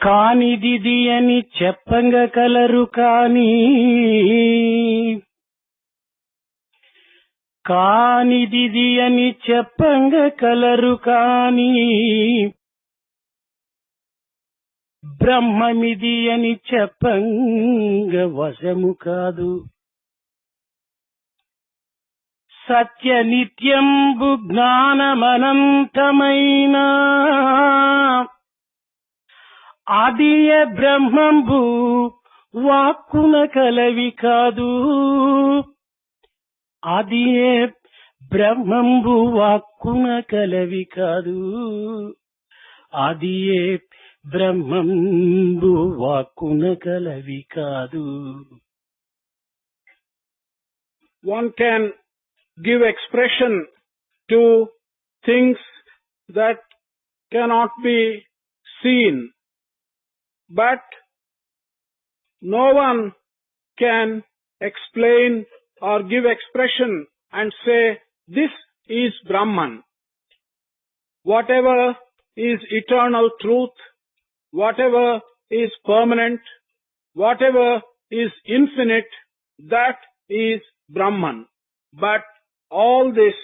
కానిదిది అని చెప్పంగ కలరు కాని కానిదిది అని చెప్పంగ కలరు కాని బ్రహ్మమిది అని చెప్పంగ వశము కాదు. సత్య నిత్యంబు జ్ఞానమనంతమైన ఆదియ బ్రహ్మంబు వాక్కున కలవి కాదు. ఆదియే బ్రహ్మంబు వాక్కున కలవి కాదు. ఆదియే బ్రహ్మంబు వాక్కున కలవి కాదు. One can give expression to things that cannot be seen, but no one can explain or give expression and say this is Brahman. Whatever is eternal truth, whatever is permanent, whatever is infinite, that is Brahman. But all this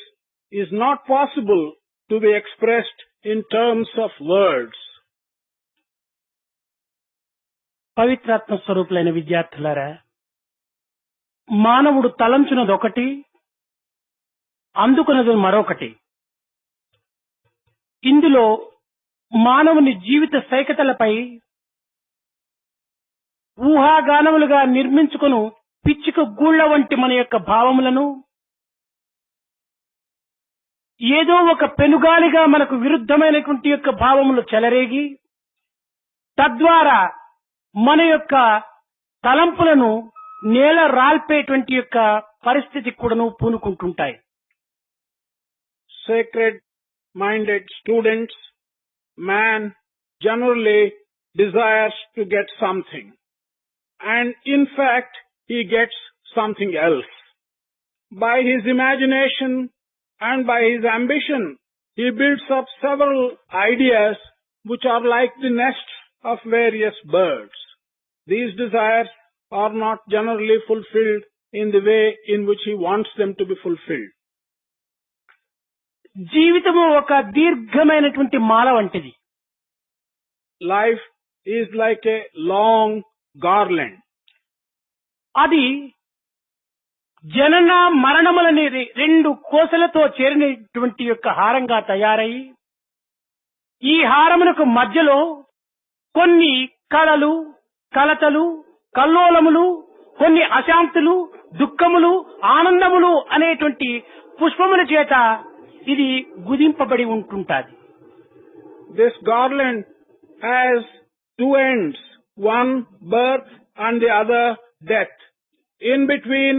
is not possible to be expressed in terms of words. పవిత్రాత్మ స్వరూపులైన విద్యార్థులారా, మానవుడు తలంచున్నదొకటి, అందుకున్నది మరొకటి. ఇందులో మానవుని జీవిత సైకతలపై ఊహాగానములుగా నిర్మించుకొను పిచ్చుక గూళ్ల వంటి మన యొక్క భావములను ఏదో ఒక పెనుగాలిగా మనకు విరుద్ధమైనటువంటి యొక్క భావములు చెలరేగి తద్వారా మన యొక్క తలంపులను నేల రాల్పేటువంటి యొక్క పరిస్థితి కూడాను పూనుకుంటుంటాయి. Sacred minded students, man generally desires to get something, and in fact he gets something else. By his imagination and by his ambition, he builds up several ideas which are like the nests of various birds. These desires are not generally fulfilled in the way in which he wants them to be fulfilled. జీవితము ఒక దీర్ఘమైనటువంటి మాల వంటిది. Life is like a long garland. అది జనన మరణములని రెండు కోసలతో చేరినటువంటి యొక్క హారంగా తయారై ఈ హారమునకు మధ్యలో కొన్ని కళలు, కలతలు, కల్లోలములు, కొన్ని అశాంతులు, దుఃఖములు, ఆనందములు అనేటువంటి పుష్పముల చేత ఇది గుదింపబడి ఉంటుంటాది. This garland has two ends, one birth and the other death. In between,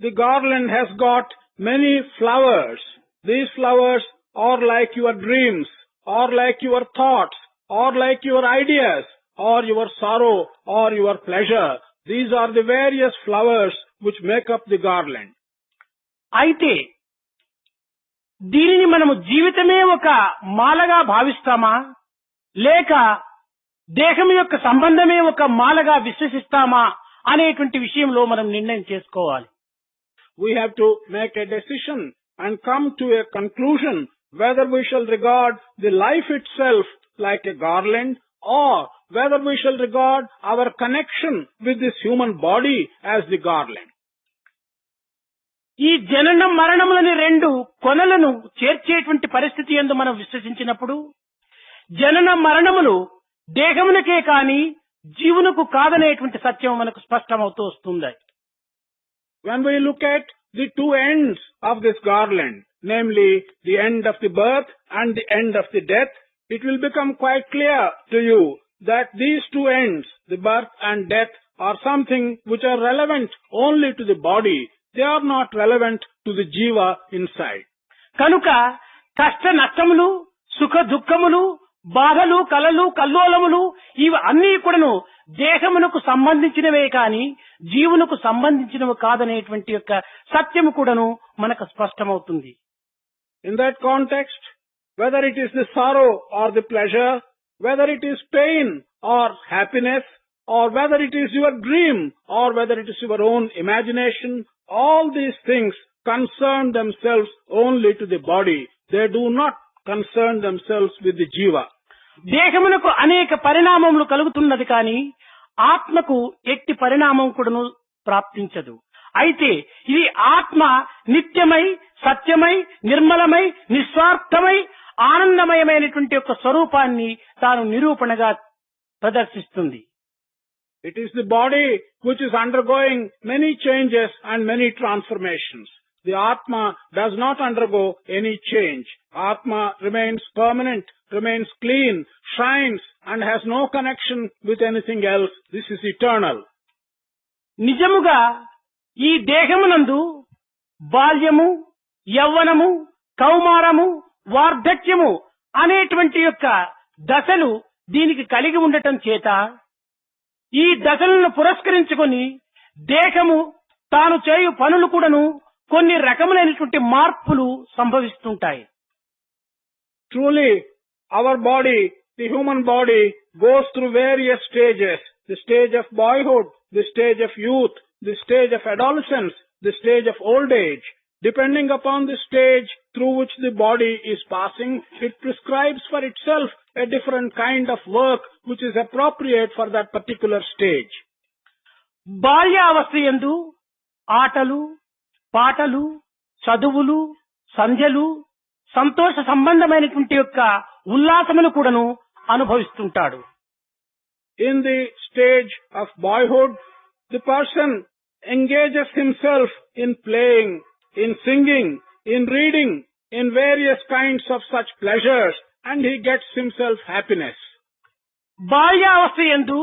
the garland has got many flowers. These flowers are like your dreams, or like your thoughts, or like your ideas, or your sorrow, or your pleasure. These are the various flowers which make up the garland. అయితే దీనిని మనము జీవితమే ఒక మాలగా భావిస్తామా, లేక దేహం యొక్క సంబంధమే ఒక మాలగా విశ్వసిస్తామా అనేటువంటి విషయంలో మనం నిర్ణయం చేసుకోవాలి. We have to make a decision and come to a conclusion whether we shall regard the life itself like a garland, or whether we shall regard our connection with this human body as the garland. ఈ జనన మరణములని రెండు కొనలను చేర్చేటువంటి పరిస్థితి యందు మనం విశ్వసించినప్పుడు జనన మరణములు దేహమునకే కాని జీవునకు కాదనేటువంటి సత్యం మనకు స్పష్టమవుతూ వస్తుంది. When we look at the two ends of this garland, namely the end of the birth and the end of the death, it will become quite clear to you that these two ends, the birth and death, are something which are relevant only to the body. They are not relevant to the jiva inside. కనుక కష్ట నష్టములు, సుఖ దుఃఖములు, బాధలు, కలలు, కల్లోలములు ఇవి అన్నీ కూడాను దేహమునకు సంబంధించినవే కాని జీవునకు సంబంధించినవి కాదనేటువంటి యొక్క సత్యము కూడాను మనకు స్పష్టమవుతుంది. In that context, whether it is the sorrow or the pleasure, whether it is pain or happiness, or whether it is your dream, or whether it is your own imagination, all these things concern themselves only to the body. They do not concern themselves with the jiva. దేహమునకు అనేక పరిణామములు కలుగుతున్నది కానీ ఆత్మకు ఎట్టి పరిణామం కూడాను ప్రాప్తించదు. అయితే ఇది ఆత్మ నిత్యమై, సత్యమై, నిర్మలమై, నిస్వార్థమై, ఆనందమయమైనటువంటి యొక్క స్వరూపాన్ని తాను నిరూపణగా ప్రదర్శిస్తుంది. It is the body which is undergoing many changes and many transformations. The Atma does not undergo any change. Atma remains permanent, remains clean, shines, and has no connection with anything else. This is eternal. నిజముగా ఈ దేహమునందు బాల్యము, యవ్వనము, కౌమారము, వార్ధక్యము అనేటువంటి యొక్క దశలు దీనికి కలిగి ఉండటం చేత ఈ దశలను పురస్కరించుకొని దేహము తాను చేయు పనులు కూడాను కొన్ని రకములైనటువంటి మార్పులు సంభవిస్తుంటాయి. Truly, our body, the human body, goes through various stages. The stage of boyhood, the stage of youth, the stage of adolescence, the stage of old age. Depending upon the stage through which the body is passing, it prescribes for itself a different kind of work which is appropriate for that particular stage. బాల్యావస్థయందు ఆటలు, పాటలు, చదువులు, సంధ్యలు, సంతోష సంబంధమైనటువంటి యొక్క ఉల్లాసమును కూడాను అనుభవిస్తుంటాడు. In the stage of boyhood, the person engages himself in playing, in singing, in reading, in various kinds of such pleasures, and he gets himself happiness. బాల్యావస్థయందు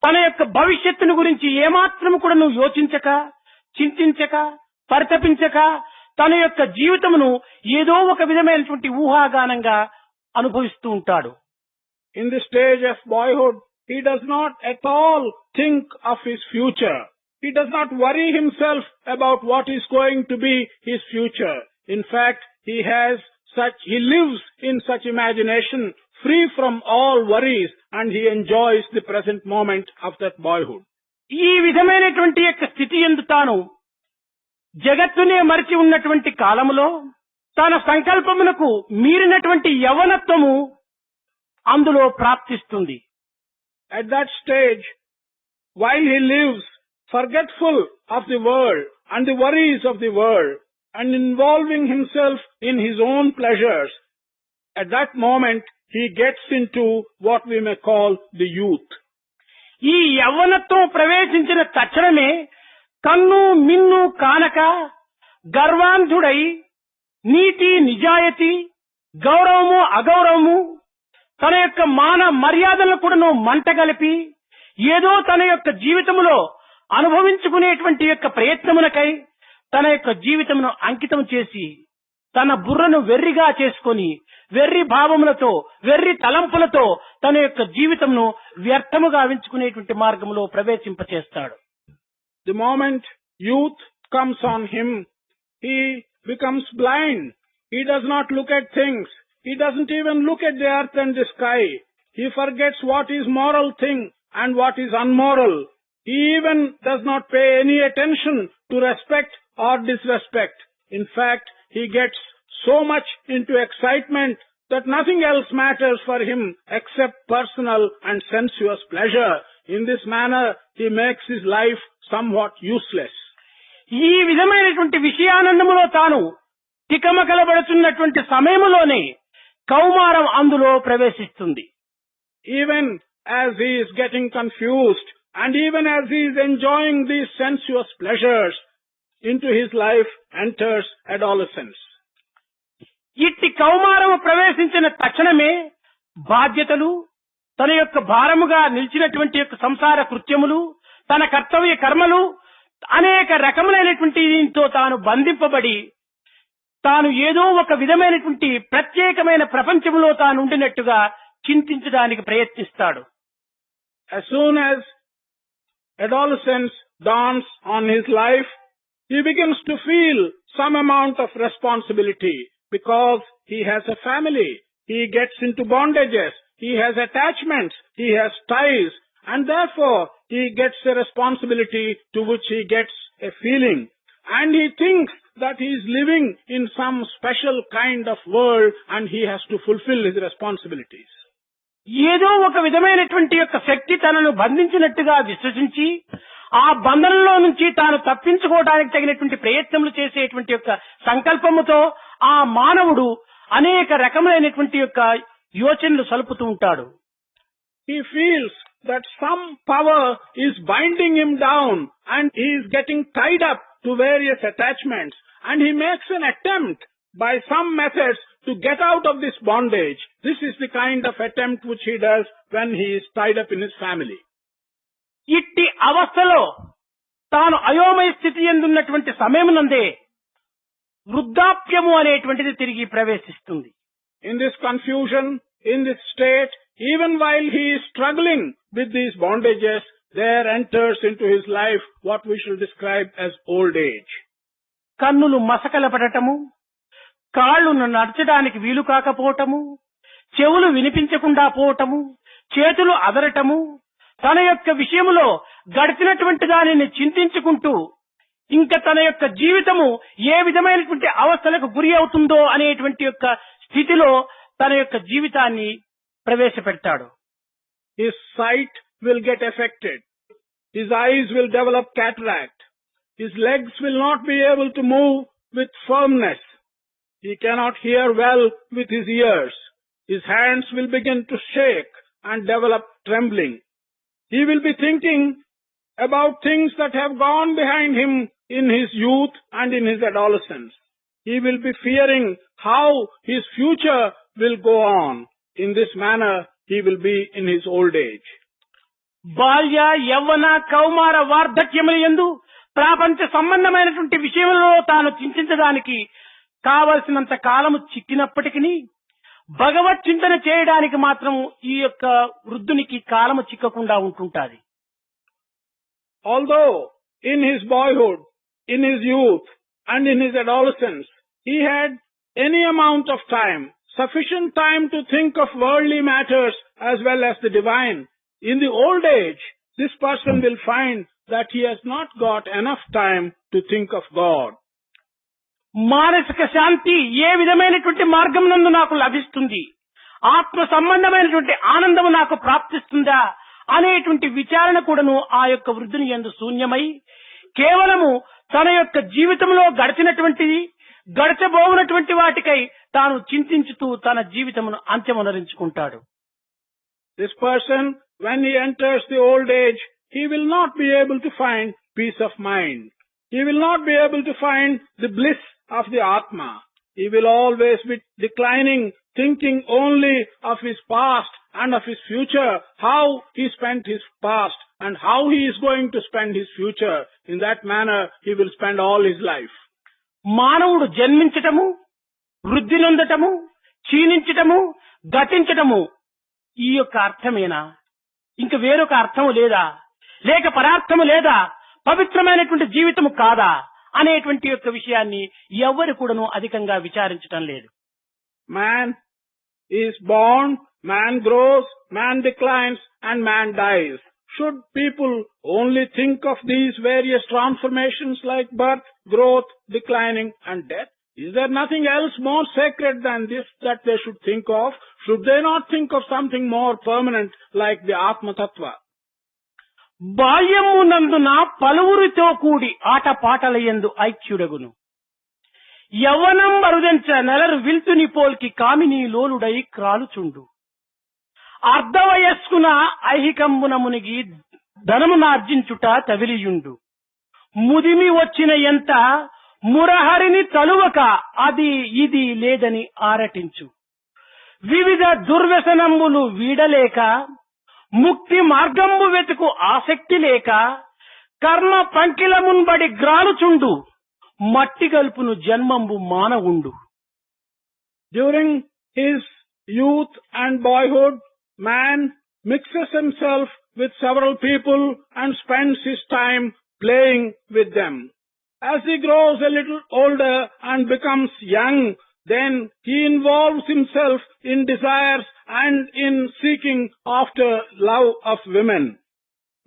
తన యొక్క భవిష్యత్తును గురించి ఏమాత్రము కూడాను యోచించక, చింతించక, పరితపించక తన యొక్క జీవితమును ఏదో ఒక విధమైనటువంటి ఊహాగానంగా అనుభవిస్తూ ఉంటాడు. In the stage of boyhood, he does not at all think of his future. He does not worry himself about what is going to be his future. In fact, he lives in such imagination, free from all worries, and he enjoys the present moment of that boyhood. ఈ విధమైనటువంటి యొక్క స్థితి యందు తాను జగత్తునే మరిచి ఉన్నటువంటి కాలములో తన సంకల్పమునకు మీరినటువంటి యవ్వనత్వము అందులో ప్రాప్తిస్తుంది. At that stage, while he lives forgetful of the world and the worries of the world and involving himself in his own pleasures, at that moment he gets into what we may call the youth. ఈ యవ్వనత్వం ప్రవేశించిన తక్షణమే కన్ను మిన్ను కానక గర్వాంధుడై నీతి నిజాయితీ గౌరవము అగౌరవము తన యొక్క మాన మర్యాదలను కూడాను మంటగలిపి ఏదో తన యొక్క జీవితంలో అనుభవించుకునేటువంటి యొక్క ప్రయత్నమునకై తన యొక్క జీవితమును అంకితం చేసి తన బుర్రను వెర్రిగా చేసుకొని వెర్రి భావములతో వెర్రి తలంపులతో తన యొక్క జీవితమును వ్యర్థముగా గావించుకునేటువంటి మార్గంలో ప్రవేశింపచేస్తాడు. The moment youth comes on him, he becomes blind. He does not look at things. He doesn't even look at the earth and the sky. He forgets what is moral thing and what is unmoral. He even does not pay any attention to respect or disrespect. In fact, he gets so much into excitement that nothing else matters for him except personal and sensuous pleasure. In this manner, he makes his life somewhat useless. ఈ విధమైనటువంటి విషయానందములో తాను తికమకలబడుతున్నటువంటి సమయములోనే కౌమారం అందులో ప్రవేశిస్తుంది. Even as he is getting confused and even as he is enjoying these sensuous pleasures, into his life enters adolescence. ఇట్టి కౌమారము ప్రవేశించిన తక్షణమే బాధ్యతలు, తన యొక్క భారముగా నిలిచినటువంటి యొక్క సంసార కృత్యములు, తన కర్తవ్య కర్మలు అనేక రకములైనటువంటి దీంతో తాను బంధింపబడి తాను ఏదో ఒక విధమైనటువంటి ప్రత్యేకమైన ప్రపంచంలో తాను ఉండినట్టుగా చింతించడానికి ప్రయత్నిస్తాడు. As soon as adolescence dawns on his life, he begins to feel some amount of responsibility because he has a family. He gets into bondages. he has attachments, he has ties, and therefore he gets a responsibility to which he gets a feeling. And he thinks that he is living in some special kind of world and he has to fulfill his responsibilities. ఏదో ఒక విధమైనటువంటి యొక్క శక్తి తనను బంధించినట్టుగా విశ్వసించి ఆ బంధనంలో నుంచి తాను తప్పించుకోవడానికి తగినటువంటి ప్రయత్నములు చేసేటువంటి యొక్క సంకల్పముతో ఆ మానవుడు అనేక రకములైనటువంటి యొక్క యోచనలు సలుపుతూ ఉంటాడు. He feels that some power is binding him down and he is getting tied up to various attachments, and he makes an attempt by some methods to get out of this bondage. This is the kind of attempt which he does when he is tied up in his family. ఇట్టి అవస్థలో తాను అయోమయ స్థితి ఎందున్నటువంటి సమయమునందే వృద్ధాప్యము అనేటువంటిది తిరిగి ప్రవేశిస్తుంది. In this confusion, in this state, even while he is struggling with these bondages, there enters into his life what we shall describe as old age. కన్నులు మసకలపడటము, కాళ్ళు నడచడానికి వీలు కాకపోవటము, చెవులు వినిపించకుండా పోవటము, చేతులు అదరటము, తన యొక్క విషయములో గడిచినటువంటి దానిని చింతించుకుంటూ ఇంకా తన యొక్క జీవితము ఏ విధమైనటువంటి అవస్థలకు గురి అవుతుందో అనేటువంటి యొక్క స్థితిలో తన యొక్క జీవితాన్ని ప్రవేశపెడతాడు. His sight will get affected. His eyes will develop cataract. His legs will not be able to move with firmness. He cannot hear well with his ears. His hands will begin to shake and develop trembling. He will be thinking about things that have gone behind him in his youth and in his adolescence. He will be fearing how his future will go on. In this manner, he will be in his old age. బాల్య యవ్వన కౌమార వార్ధక్యముల యందు ప్రాపంచ సంబంధమైనటువంటి విషయంలో తాను చింతించడానికి కావలసినంత కాలము చిక్కినప్పటికీ భగవత్ చింతన చేయడానికి మాత్రం ఈ యొక్క వృద్ధునికి కాలము చిక్కకుండా ఉంటుంటాది. Although in his boyhood, in his youth and in his adolescence, he had any amount of time, sufficient time to think of worldly matters as well as the divine, in the old age, this person will find that he has not got enough time to think of God. మానసిక శాంతి ఏ విధమైనటువంటి మార్గం నందు నాకు లభిస్తుంది, ఆత్మ సంబంధమైనటువంటి ఆనందము నాకు ప్రాప్తిస్తుందా అనేటువంటి విచారణ కూడాను ఆ యొక్క వృద్ధుని యందు శూన్యమై కేవలము తన యొక్క జీవితంలో గడిచినటువంటిది గడచబోవునటువంటి వాటికై తాను చింతించుతూ తన జీవితమును అంత్యమునరించుకుంటాడు. This person, when he enters the old age, he will not be able to find peace of mind. He will not be able to find the bliss of the Atma. He will always be declining, thinking only of his past and of his future, how he spent his past and how he is going to spend his future. In that manner, he will spend all his life. మానవుడు జన్మించటము, వృద్ధి నొందటము, క్షీణించటము, గతించటము ఈ యొక్క అర్థమేనా? ఇంక వేరొక అర్థము లేదా? లేక పరార్థము లేదా? పవిత్రమైనటువంటి జీవితము కాదా అనేటువంటి యొక్క విషయాన్ని ఎవ్వరు కూడాను అధికంగా విచారించటం లేదు. Man is born, man grows, man declines, and man dies. Should people only think of these various transformations like birth, growth, declining, and death? Is there nothing else more sacred than this that they should think of? Should they not think of something more permanent like the Atma Tattva? బాల్యమునందున పలువురితో కూడి ఆటపాటలయందు ఐక్యుడగును, యవ్వనం మరుదెంచ నెలరు విల్తుని పోల్కి కామిని లోలుడై క్రాలుచుండు, అర్ధవయస్కున ఐహికంబున మునిగి ధనమునార్జించుట తవిలియుండు, ముదిమి వచ్చిన ఎంత మురహరిని తలువక అది ఇది లేదని ఆరటించు, వివిధ దుర్వ్యసనములు వీడలేక ముక్తి మార్గంబు వెతుకు ఆసక్తి లేక కర్మ పంకిలమున్బడి గ్రాలుచుండు, మట్టి గల్పును జన్మంబు మానవుండు. During his youth and boyhood, man mixes himself with several people and spends his time playing with them. As he grows a little older and becomes young, then he involves himself in desires and in seeking after love of women.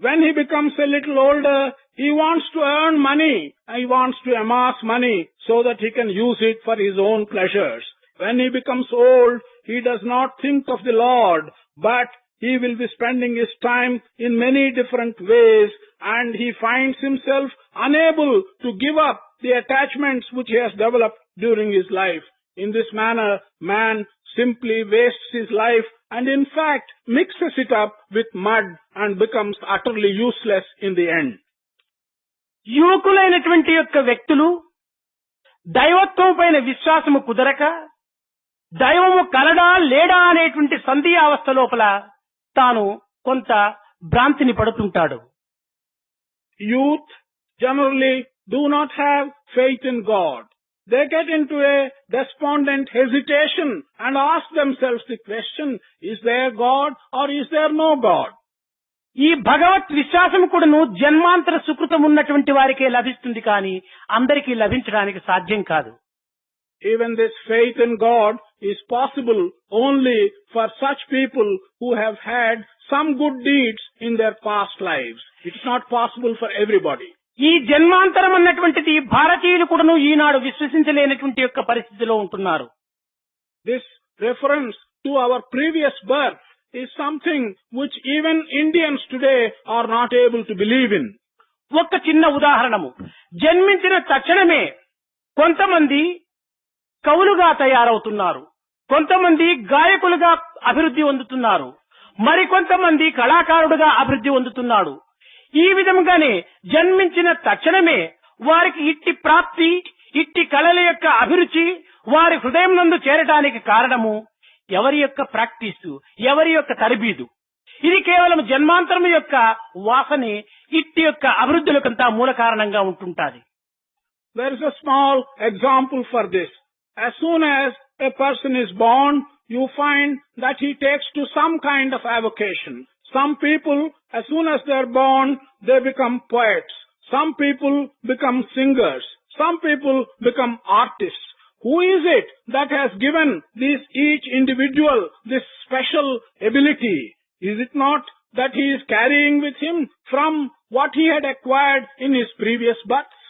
When he becomes a little older, he wants to earn money. He wants to amass money so that he can use it for his own pleasures. When he becomes old, he does not think of the Lord, but he will be spending his time in many different ways, and he finds himself unable to give up the attachments which he has developed during his life. In this manner, man simply wastes his life and in fact mixes it up with mud and becomes utterly useless in the end. యువకులైనటువంటి యొక్క వ్యక్తులు దైవత్వం పైన విశ్వాసము కుదరక దైవము కలడా లేడా అనేటువంటి సందేహావస్థ లోపల తాను కొంత భ్రాంతిని పడుతుంటాడు. Youth generally do not have faith in God. They get into a despondent hesitation and ask themselves the question, is there God or is there no God? ఈ భగవత్ విశ్వాసం కూడాను జన్మాంతర సుకృతం ఉన్నటువంటి వారికే లభిస్తుంది కానీ అందరికీ లభించడానికి సాధ్యం కాదు. Even this faith in God is possible only for such people who have had some good deeds in their past lives. It is not possible for everybody. ఈ జన్మాంతరం అన్నటువంటిది భారతీయులు కూడాను ఈనాడు విశ్వసించలేనటువంటి యొక్క పరిస్థితిలో ఉంటున్నారు. This reference to our previous birth is something which even Indians today are not able to believe in. ఒక్క చిన్న ఉదాహరణము, జన్మించిన తక్షణమే కొంతమంది కవులుగా తయారవుతున్నారు, కొంతమంది గాయకులుగా అభివృద్ధి పొందుతున్నారు, మరికొంతమంది కళాకారుడుగా అభివృద్ధి పొందుతున్నాడు. ఈ విధంగానే జన్మించిన తక్షణమే వారికి ఇట్టి ప్రాప్తి, ఇట్టి కళల యొక్క అభిరుచి వారి హృదయం నందు చేరడానికి కారణము ఎవరి యొక్క ప్రాక్టీసు, ఎవరి యొక్క తరబీదు. ఇది కేవలం జన్మాంతరం యొక్క వాసనే ఇట్టి యొక్క అభివృద్ధులకంతా మూల కారణంగా ఉంటుంటాది. There is a small example for this. As soon as a person is born, you find that he takes to some kind of avocation. Some people, as soon as they are born, they become poets. Some people become singers. Some people become artists. Who is it that has given each individual this special ability? Is it not that he is carrying with him from what he had acquired in his previous births?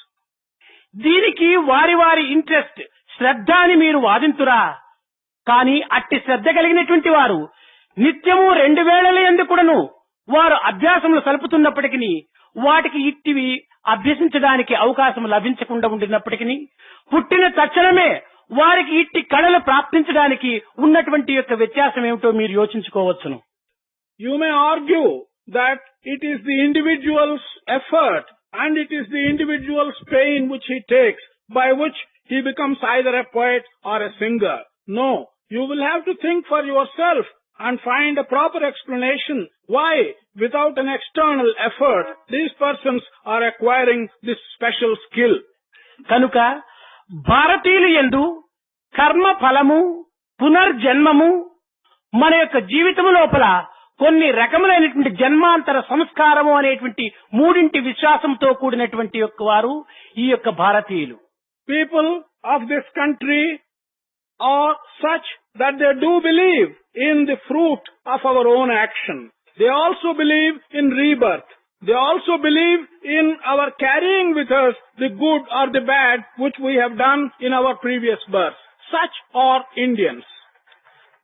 దీనికి వారి వారి interest, శ్రద్ధ అని మీరు వాదింతురా. కానీ అట్టి శ్రద్ధ కలిగినటువంటి వారు నిత్యము 2 వేళల యందు కూడాను వారు అభ్యాసములు సలుపుతున్నప్పటికీ వాటికి ఇట్టివి అభ్యసించడానికి అవకాశం లభించకుండా ఉండినప్పటికీ పుట్టిన తక్షణమే వారికి ఇట్టి కళలు ప్రాప్తించడానికి ఉన్నటువంటి యొక్క వ్యత్యాసం ఏమిటో మీరు యోచించుకోవచ్చును. You may argue that it is the individual's effort and it is the individual's pain which he takes by which he becomes either a poet or a singer. No, you will have to think for yourself and find a proper explanation why, without an external effort, these persons are acquiring this special skill. కనుక భారతీయులు యందు కర్మ ఫలము, పునర్జన్మము, మన యొక్క జీవితం లోపల కొన్ని రకములైనటువంటి జన్మాంతర సంస్కారము అనేటువంటి మూడింటి విశ్వాసంతో కూడినటువంటి యొక్క వారు ఈ యొక్క భారతీయులు. People of this country are such that they do believe in the fruit of our own action. They also believe in rebirth. They also believe in our carrying with us the good or the bad which we have done in our previous birth. Such are Indians.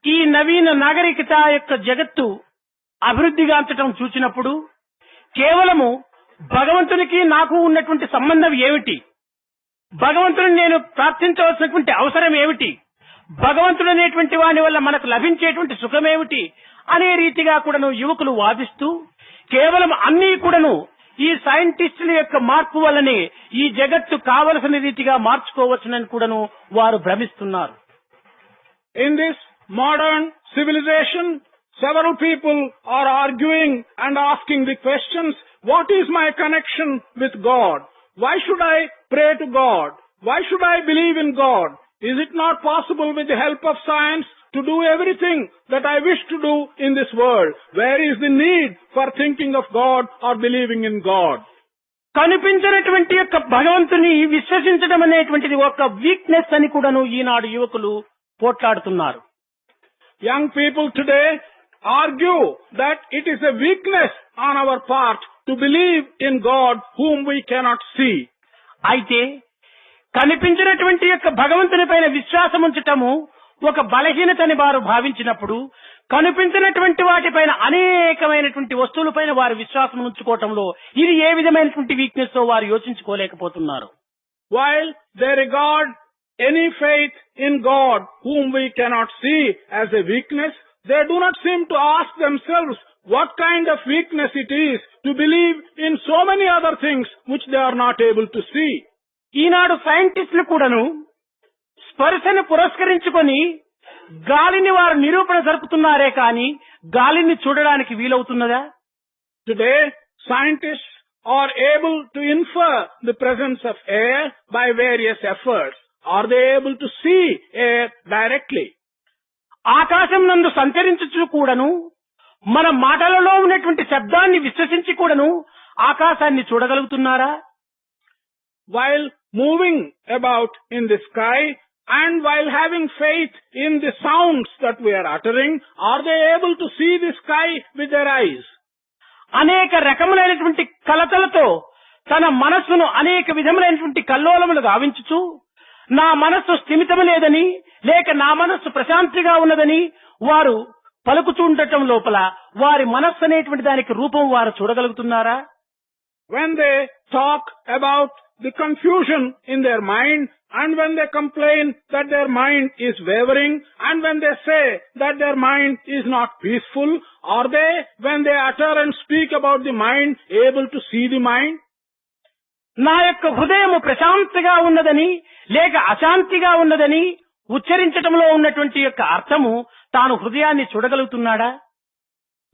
ఈ నవీన నాగరికత యొక్క జగత్తు అభివృద్ధిగాంచటం చూచినప్పుడు కేవలము భగవంతునికి నాకు ఉన్నటువంటి సంబంధం ఏమిటి, భగవంతుని నేను ప్రార్థించవలసినటువంటి అవసరం ఏమిటి, భగవంతుడు అనేటువంటి వాని వల్ల మనకు లభించేటువంటి సుఖమేమిటి అనే రీతిగా కూడాను యువకులు వాదిస్తూ కేవలం అన్నీ కూడాను ఈ సైంటిస్టుల యొక్క మార్పు వల్లనే ఈ జగత్తు కావలసిన రీతిగా మార్చుకోవచ్చునని కూడాను వారు భ్రమిస్తున్నారు. In this modern civilization, several people are arguing and asking the questions, what is my connection with God? Why should I pray to God? Why should I believe in God? Is it not possible with the help of science to do everything that I wish to do in this world? Where is the need for thinking of God or believing in God? కనిపించినటువంటి యొక్క భగవంతుని విశ్వసించడం అనేటువంటిది ఒక weakness అని కూడాను ఈనాడు యువకులు పోట్లాడుతున్నారు. Young people today argue that it is a weakness on our part to believe in God whom we cannot see. అయితే కనిపించినటువంటి యొక్క భగవంతుని పైన విశ్వాసం ఉంచటము ఒక బలహీనతని వారు భావించినప్పుడు, కనిపించినటువంటి వాటిపైన అనేకమైనటువంటి వస్తువులపైన వారు విశ్వాసం ఉంచుకోవటంలో ఇది ఏ విధమైనటువంటి వీక్నెస్ తో వారు యోచించుకోలేకపోతున్నారు. While they regard any faith in God whom we cannot see as a weakness, they do not seem to ask themselves what kind of weakness it is to believe in so many other things which they are not able to see. ఈనాడు సైంటిస్టులు కూడాను స్పర్శను పురస్కరించుకొని గాలిని వారు నిరూపణ జరుపుతున్నారే కానీ గాలిని చూడడానికి వీలవుతున్నదా? Today, scientists are able to infer the presence of air by various efforts. Are they able to see air directly? ఆకాశం నందు సంచరించుచు కూడాను మన మాటలలో ఉన్నటువంటి శబ్దాన్ని విశ్వసించి కూడాను ఆకాశాన్ని చూడగలుగుతున్నారా? While moving about in the sky and while having faith in the sounds that we are uttering, are they able to see the sky with their eyes? అనేక రకములైనటువంటి కలతలతో తన మనస్సును అనేక విధములైనటువంటి కల్లోలములు గావించుచు నా మనస్సు స్థిమితము లేదని లేక నా మనస్సు ప్రశాంతిగా ఉన్నదని వారు పలుకుతుండటం లోపల వారి మనస్సు అనేటువంటి దానికి రూపం వారు చూడగలుగుతున్నారా? When they talk about the confusion in their mind, and when they complain that their mind is wavering, and when they say that their mind is not peaceful, are they, when they utter and speak about the mind, able to see the mind? నా యొక్క హృదయము ప్రశాంతిగా ఉన్నదని లేక అశాంతిగా ఉన్నదని ఉచ్చరించటంలో ఉన్నటువంటి యొక్క అర్థము తాను హృదయాన్ని చూడగలుగుతున్నాడా?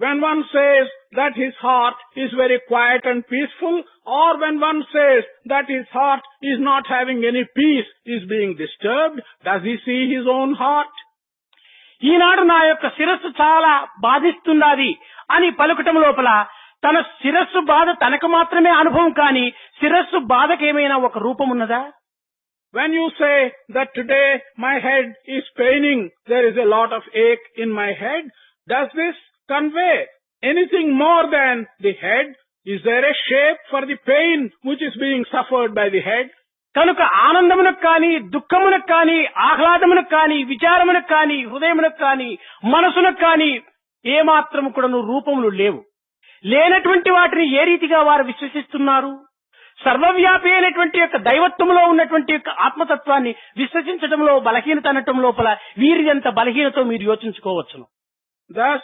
When one says that his heart is very quiet and peaceful, or when one says that his heart is not having any peace, is being disturbed, does he see his own heart? ఈనాడు నా యొక్క శిరస్సు చాలా బాధిస్తున్నది అని పలుకటం లోపల తన శిరస్సు బాధ తనకు మాత్రమే అనుభవం కాని శిరస్సు బాధకేమైనా ఒక రూపం ఉన్నదా? When you say that today my head is paining, there is a lot of ache in my head, does this convey anything more than the head? Is there a shape for the pain which is being suffered by the head? కనుక ఆనందమునకు కానీ దుఃఖమునకు కానీ ఆహ్లాదమునకు కానీ విచారమునకు కానీ హృదయమునకు కానీ మనసునకు కానీ ఏమాత్రము కూడా రూపములు లేవు. లేనటువంటి వాటిని ఏ రీతిగా వారు విశ్వసిస్తున్నారు? సర్వవ్యాపి అయినటువంటి యొక్క దైవత్వంలో ఉన్నటువంటి యొక్క ఆత్మతత్వాన్ని విశ్వసించడంలో బలహీనత అనటం లోపల వీరిదంత బలహీనతో మీరు యోచించుకోవచ్చును. Thus,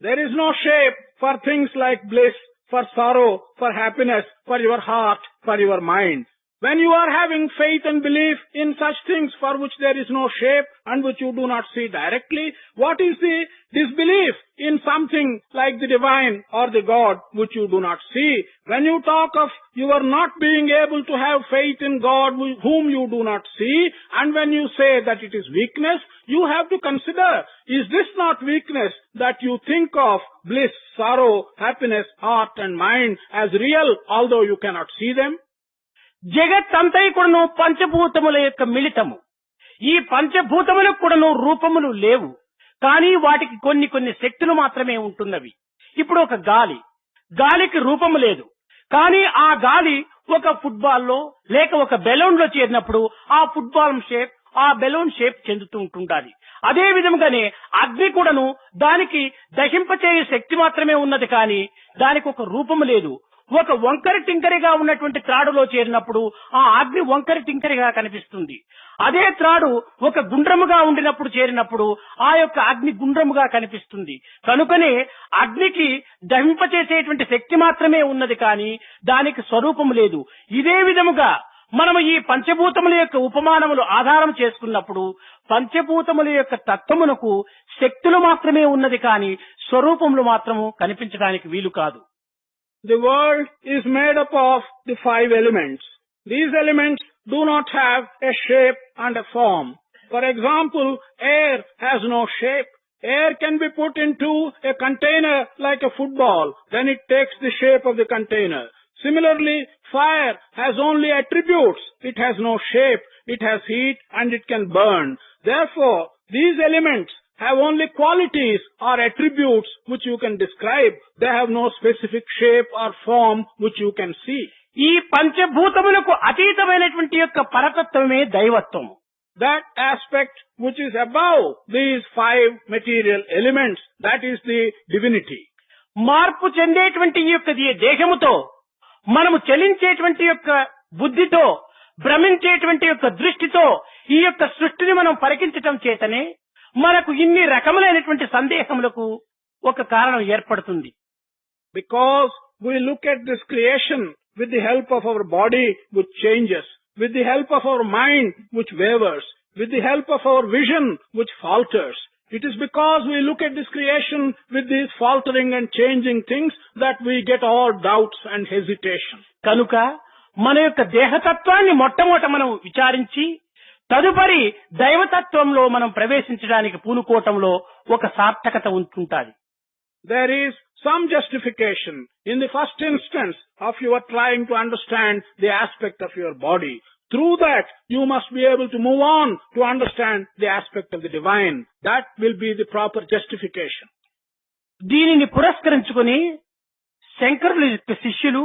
there is no shape for things like bliss, for sorrow, for happiness, for your heart, for your mind. When you are having faith and belief in such things for which there is no shape and which you do not see directly, what is the disbelief in something like the divine or the God which you do not see? When you talk of you are not being able to have faith in God whom you do not see, and when you say that it is weakness, you have to consider, is this not weakness that you think of bliss, sorrow, happiness, heart and mind as real although you cannot see them? జగత్తంతయు కూడాను పంచభూతముల యొక్క మిళితము. ఈ పంచభూతములకు కూడాను రూపములు లేవు, కానీ వాటికి కొన్ని కొన్ని శక్తులు మాత్రమే ఉంటున్నవి. ఇప్పుడు ఒక గాలికి రూపము లేదు, కానీ ఆ గాలి ఒక ఫుట్బాల్లో లేక ఒక బెలూన్ లో చేరినప్పుడు ఆ ఫుట్బాల్ షేప్ ఆ బెలూన్ షేప్ చెందుతూ ఉంటుండాలి. అదే విధంగానే అగ్ని కూడాను దానికి దహింపచేయ శక్తి మాత్రమే ఉన్నది, కానీ దానికి ఒక రూపము లేదు. ఒక వంకర టింకరిగా ఉన్నటువంటి త్రాడులో చేరినప్పుడు ఆ అగ్ని వంకర టింకరిగా కనిపిస్తుంది. అదే త్రాడు ఒక గుండ్రముగా ఉండినప్పుడు చేరినప్పుడు ఆ యొక్క అగ్ని గుండ్రముగా కనిపిస్తుంది. కనుకనే అగ్నికి దహింపచేసేటువంటి శక్తి మాత్రమే ఉన్నది, కానీ దానికి స్వరూపము లేదు. ఇదే విధముగా మనము ఈ పంచభూతముల యొక్క ఉపమానములు ఆధారం చేసుకున్నప్పుడు పంచభూతముల యొక్క తత్వమునకు శక్తులు మాత్రమే ఉన్నది, కానీ స్వరూపములు మాత్రము కనిపించడానికి వీలు కాదు. The world is made up of the 5 elements. These elements do not have a shape and a form. For example, air has no shape. Air can be put into a container like a football, then it takes the shape of the container. Similarly, fire has only attributes. It has no shape, it has heat and it can burn. Therefore, these elements have only qualities or attributes which you can describe. They have no specific shape or form which you can see. ఈ పంచభూతములకు అతీతమైనటువంటి యొక్క పరతత్వమే దైవత్వము. That aspect which is above these five material elements, that is the divinity. మార్పు చెందేటువంటి ఈ యొక్క దేహముతో, మనము చలించేటువంటి యొక్క బుద్ధితో, భ్రమించేటువంటి యొక్క దృష్టితో ఈ యొక్క సృష్టిని మనం పరికించటం చేతనే మనకు ఇన్ని రకములైనటువంటి సందేహములకు ఒక కారణం ఏర్పడుతుంది. Because we look at this creation with the help of our body which changes, with the help of our mind which wavers, with the help of our vision which falters. It is because we look at this creation with these faltering and changing things that we get all doubts and hesitation. కనుక మన యొక్క దేహతత్వాన్ని మొట్టమొదట మనం విచారించి తదుపరి దైవతత్వంలో మనం ప్రవేశించడానికి పూనుకోవటంలో ఒక సార్థకత ఉంటుంటాది. There is some justification in the first instance of your trying to understand the aspect of your body. Through that, you must be able to move on to understand the aspect of the divine. That will be the proper justification. దీనిని పురస్కరించుకొని శంకరుల యొక్క శిష్యులు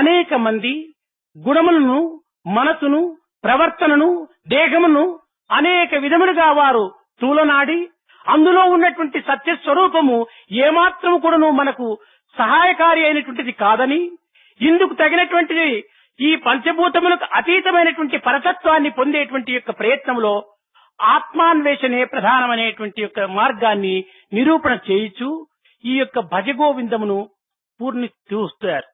అనేక మంది గుణములను, మనసును, ప్రవర్తనను, దేహమును అనేక విధములుగా వారు తూలనాడి అందులో ఉన్నటువంటి సత్య స్వరూపము ఏమాత్రము కూడాను మనకు సహాయకారి అయినటువంటిది కాదని, ఇందుకు తగినటువంటిది ఈ పంచభూతములకు అతీతమైనటువంటి పరతత్వాన్ని పొందేటువంటి యొక్క ప్రయత్నంలో ఆత్మాన్వేషణే ప్రధానమైనటువంటి యొక్క మార్గాన్ని నిరూపణ చేయించు ఈ యొక్క భజగోవిందమును పూర్తి చూస్తారు.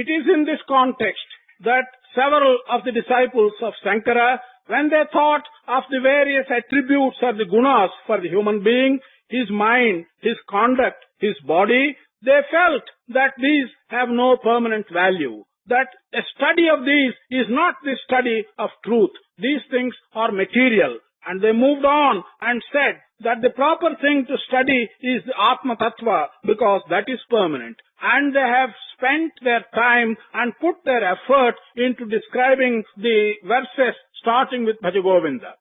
It is in this context that several of the disciples of Sankara, when they thought of the various attributes or the gunas for the human being, his mind, his conduct, his body, they felt that these have no permanent value, that a study of these is not the study of truth. These things are material. And they moved on and said that the proper thing to study is the Atma Tattva because that is permanent. And they have spent their time and put their effort into describing the verses starting with Bhajagovinda.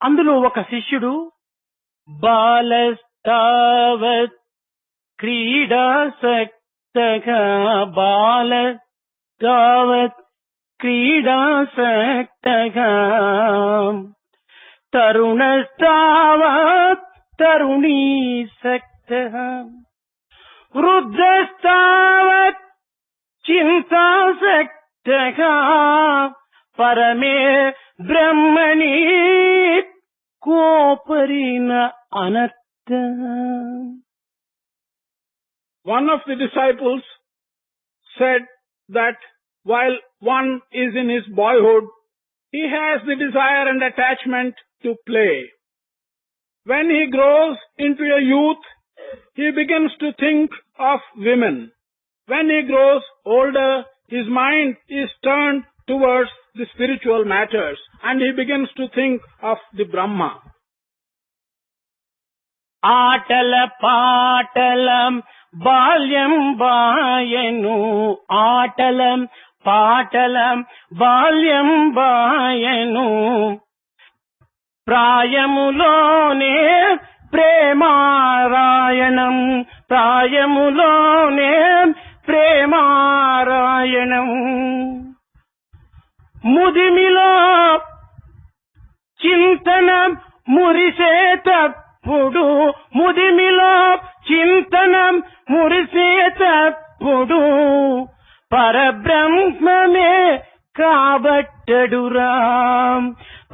అందులో ఒక శిష్యుడు బాలస్తావత్ క్రీడాసక్తగా బాలస్తావత్ క్రీడాసక్తగా తరుణస్తావత్ తరుణీసక్తః వృద్ధస్తావత్ చింతాసక్తః పరమే బ్రహ్మణి కోపరిన అనర్థ. One of the disciples said that while one is in his boyhood, he has the desire and attachment to play. When he grows into a youth, he begins to think of women. When he grows older, his mind is turned towards the spiritual matters and he begins to think of the Brahma. ఆటల పాటలం బాల్యం బాయను ఆటలం పాటలం బాల్యం బాయను ప్రాయములోనే ప్రేమారాయణం ప్రాయములోనే ప్రేమారాయణం ముదిమిలో చింతనం మురిసేటప్పుడు ముదిమిలో చింతనం మురిసేటప్పుడు పరబ్రహ్మమే కాబట్టడురా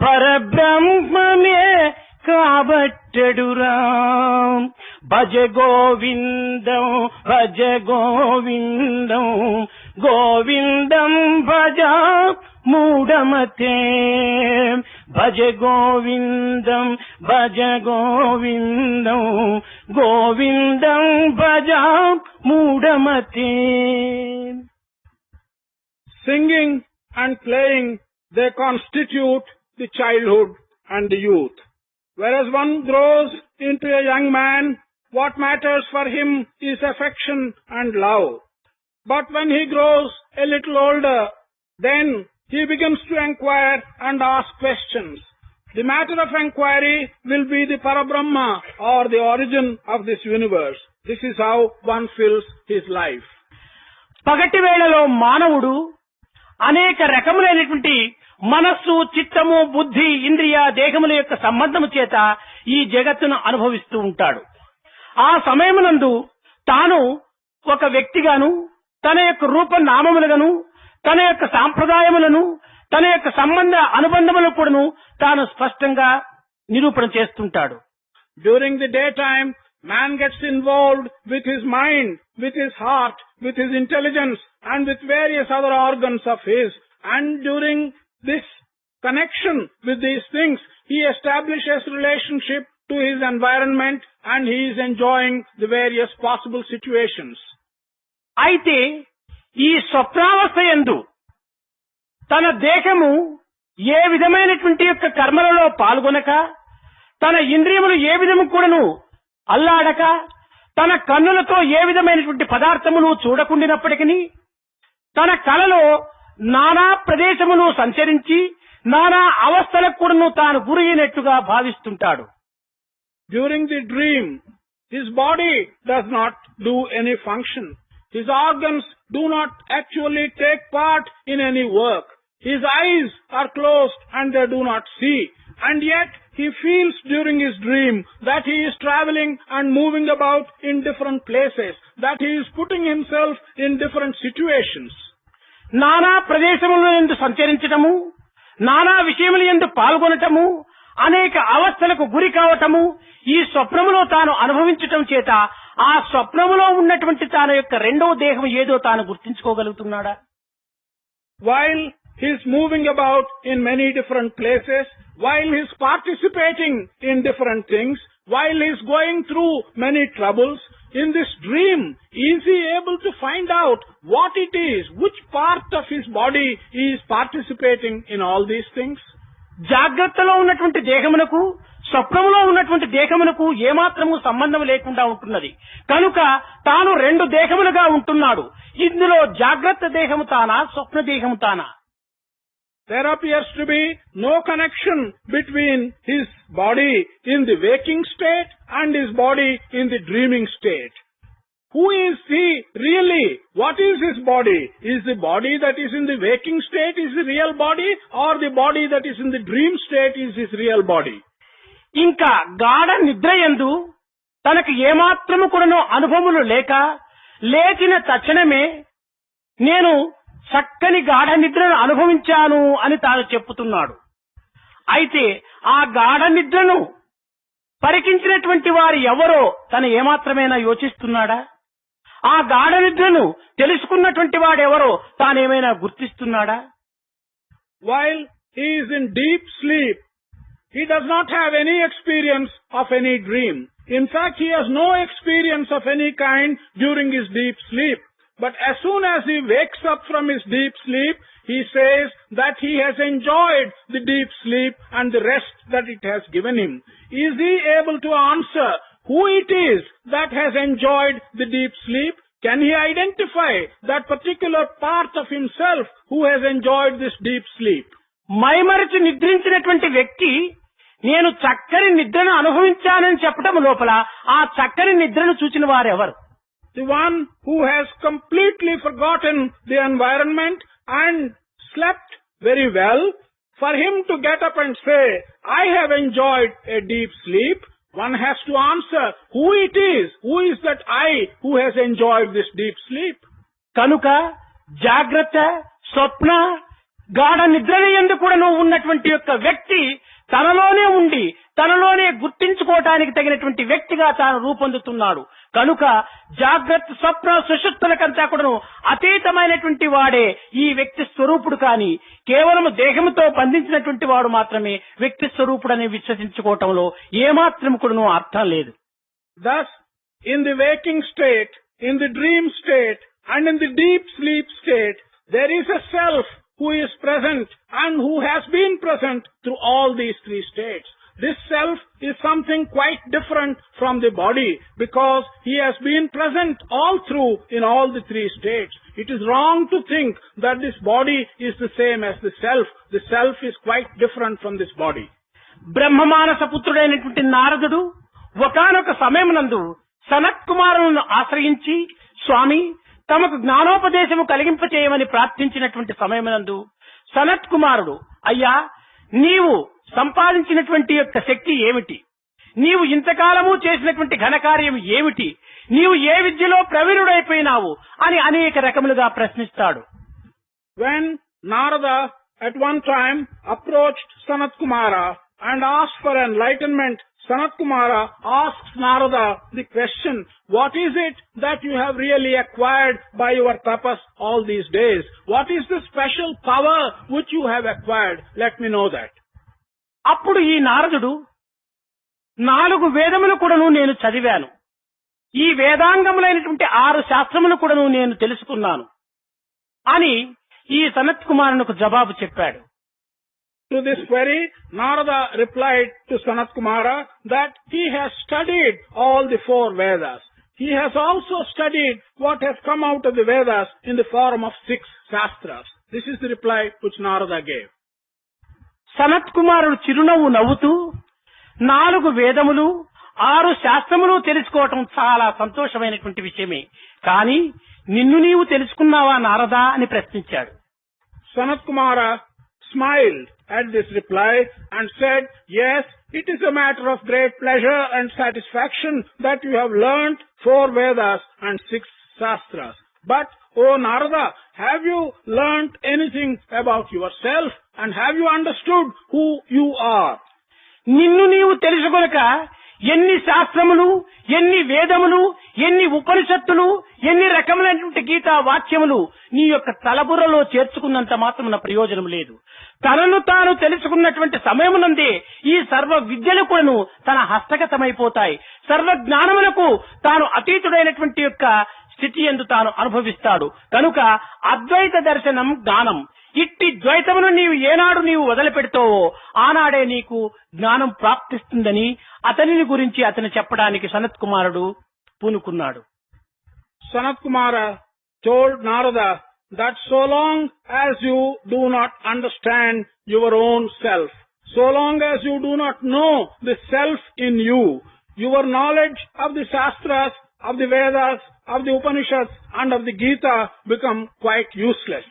పరబ్రహ్మమే కాబట్టడురా భజ గోవిందం భజ గోవిందం గోవిందం భజ మూఢమతే భజ గోవిందం భజ గోవిందం గోవిందం భజ మూఢమతే. Singing and playing, they constitute the childhood and the youth. Whereas one grows into a young man, what matters for him is affection and love. But when he grows a little older, then he begins to inquire and ask questions. The matter of inquiry will be the Parabrahma or the origin of this universe. This is how one fills his life. పగటి వేళలో మానవుడు అనేక రకములైనటువంటి మనస్సు, చిత్తము, బుద్ధి, ఇంద్రియ, దేహముల యొక్క సంబంధము చేత ఈ జగత్తును అనుభవిస్తూ ఉంటాడు. ఆ సమయమునందు తాను ఒక వ్యక్తిగాను, తన యొక్క రూపనామములుగాను, తన యొక్క సాంప్రదాయములను, తన యొక్క సంబంధ అనుబంధములను కూడాను తాను స్పష్టంగా నిరూపణ చేస్తుంటాడు. During the daytime, man gets involved with his mind, with his heart, with his intelligence, and with various other organs of his. And during this connection with these things, he establishes relationship to his environment and he is enjoying the various possible situations. అయితే ఈ స్వప్నావస్థ యందు తన దేహము ఏ విధమైనటువంటి యొక్క కర్మలలో పాల్గొనక, తన ఇంద్రియములు ఏ విధము కూడాను అల్లాడక, తన కన్నులతో ఏ విధమైనటువంటి పదార్థములు చూడకుండినప్పటికీ తన కలలో నానా ప్రదేశములు సంచరించి నానా అవస్థలకు కూడాను తాను గురైనట్టుగా భావిస్తుంటాడు. During the dream, his body does not do any function. His organs do not actually take part in any work. His eyes are closed and they do not see. And yet he feels during his dream that he is traveling and moving about in different places, that he is putting himself in different situations. నానా ప్రదేశముల యందు సంచరించటము, నానా విషయముల యందు పాల్గొనటము, అనేక అవస్థలకు గురి కావటము, ఈ స్వప్నములో తాను అనుభవించటం చేత ఆ స్వప్నములో ఉన్నటువంటి తాను యొక్క రెండవ దేహం ఏదో తాను గుర్తించుకోగలుగుతున్నాడా? While he is moving about in many different places, while he is participating in different things, while he is going through many troubles, in this dream, is he able to find out what it is, which part of his body he is participating in all these things? జాగ్రత్తలో ఉన్నటువంటి దేహమునకు, స్వప్నములో ఉన్నటువంటి దేహమునకు ఏమాత్రము సంబంధం లేకుండా ఉంటున్నది. కనుక తాను రెండు దేహములుగా ఉంటున్నాడు. ఇందులో జాగ్రత్త దేహము తానా, స్వప్న దేహము తానా? There appears to be no connection between his body in the waking state and his body in the dreaming state. Who is he really? What is his body? Is the body that is in the waking state is the real body, or the body that is in the dream state is his real body? ఇంకా గాఢ నిద్రయందు తనకు ఏమాత్రము కూడాను అనుభవములు లేక లేచిన తక్షణమే నేను చక్కని గాఢ నిద్రను అనుభవించాను అని తాను చెప్పుతున్నాడు. అయితే ఆ గాఢ నిద్రను పరికించినటువంటి వారు ఎవరో తను ఏమాత్రమైనా యోచిస్తున్నాడా? ఆ గాఢ నిద్రను తెలుసుకున్నటువంటి వాడెవరో తానేమైనా గుర్తిస్తున్నాడా? While he is in deep sleep, he does not have any experience of any dream. In fact, he has no experience of any kind during his deep sleep. But as soon as he wakes up from his deep sleep, he says that he has enjoyed the deep sleep and the rest that it has given him. Is he able to answer who it is that has enjoyed the deep sleep? Can he identify that particular part of himself who has enjoyed this deep sleep? మైమరచి నిద్రించినటువంటి వ్యక్తి నేను చక్కని నిద్రను అనుభవించానని చెప్పడం లోపల ఆ చక్కని నిద్రను చూచిన వారెవరు? The one who has completely forgotten the environment and slept very well, for him to get up and say, I have enjoyed a deep sleep, one has to answer who it is, who is that I who has enjoyed this deep sleep. కనుక జాగ్రత్త, స్వప్న, గాఢ నిద్రయందు కూడాను ఉన్నటువంటి యొక్క వ్యక్తి తనలోనే ఉండి తనలోనే గుర్తించుకోవటానికి తగినటువంటి వ్యక్తిగా తాను రూపొందుతున్నాడు. కనుక జాగ్రత్త, స్వప్న, సుషుప్తులకంతా కూడాను అతీతమైనటువంటి వాడే ఈ వ్యక్తి స్వరూపుడు. కాని కేవలం దేహంతో బంధించినటువంటి వాడు మాత్రమే వ్యక్తి స్వరూపుడని విశ్వసించుకోవటంలో ఏమాత్రం కూడాను అర్థం లేదు. Thus, in the waking state, in the dream state, and in the deep sleep state, there is a self who is present and who has been present through all these three states. This self is something quite different from the body because he has been present all through in all the three states. It is wrong to think that this body is the same as the self. The self is quite different from this body. బ్రహ్మమానస పుత్రుడైనటువంటి నారదుడు ఒకానొక సమయమునందు సనత్ కుమారులను ఆశ్రయించి స్వామి తమకు జ్ఞానోపదేశము కలిగింపచేయమని ప్రార్థించినటువంటి సమయమునందు సనత్ కుమారుడు అయ్యా నీవు సంపాదించినటువంటి యొక్క శక్తి ఏమిటి, నీవు ఇంతకాలము చేసినటువంటి ఘనకార్యం ఏమిటి, నీవు ఏ విద్యలో ప్రవీణుడైపోయినావు అని అనేక రకములుగా ప్రశ్నిస్తాడు. When Narada at one time approached Sanat Kumara and asked for enlightenment, Sanat Kumara asked Narada the question, what is it that you have really acquired by your tapas all these days? What is the special power which you have acquired? Let me know that. అప్పుడు ఈ నారదుడు 4 వేదములు కూడాను నేను చదివాను, ఈ వేదాంగములైనటువంటి 6 శాస్త్రములు కూడాను నేను తెలుసుకున్నాను అని ఈ సనత్ కుమారునికి జవాబు చెప్పాడు. To this query, Narada replied to Sanat Kumara that he has studied all the 4 Vedas. He has also studied what has come out of the Vedas in the form of 6 Shastras. This is the reply which Narada gave. Sanath కుమారుడు చిరునవ్వు నవ్వుతూ 4 వేదములు 6 శాస్త్రములు తెలుసుకోవటం చాలా సంతోషమైనటువంటి విషయమే, కానీ నిన్ను నీవు తెలుసుకున్నావా నారదా అని ప్రశ్నించాడు. Sanat Kumara smiled at this reply and said, yes, it is a matter of great pleasure and satisfaction that you have learnt 4 Vedas and 6 Shastras. But, O Narada, have you learnt anything about yourself and have you understood who you are? నిన్ను నీవు తెలుసుకొనక ఎన్ని శాస్త్రములు, ఎన్ని వేదములు, ఎన్ని ఉపనిషత్తులు, ఎన్ని రకములైనటువంటి గీతా వాక్యములు నీ యొక్క తలబుర్రలో చేర్చుకున్నంత మాత్రమున ప్రయోజనం లేదు. తనను తాను తెలుసుకున్నటువంటి సమయమునందే ఈ సర్వ విద్యలు కూడాను తన హస్తగతమైపోతాయి. సర్వ జ్ఞానములకు తాను అతీతుడైనటువంటి యొక్క స్థితి యందు తాను అనుభవిస్తాడు. కనుక అద్వైత దర్శనం జ్ఞానం. ఇట్టి ద్వైతమును ఏనాడు నీవు వదిలిపెడతావో ఆనాడే నీకు జ్ఞానం ప్రాప్తిస్తుందని అతనిని గురించి అతను చెప్పడానికి సనత్ కుమారుడు పూనుకున్నాడు. Sanat Kumara told Narada that so long as you do not understand your own self, so long as you do not know the self in you, your knowledge of the Shastras, of the Vedas, of the Upanishads and of the Gita become quite useless.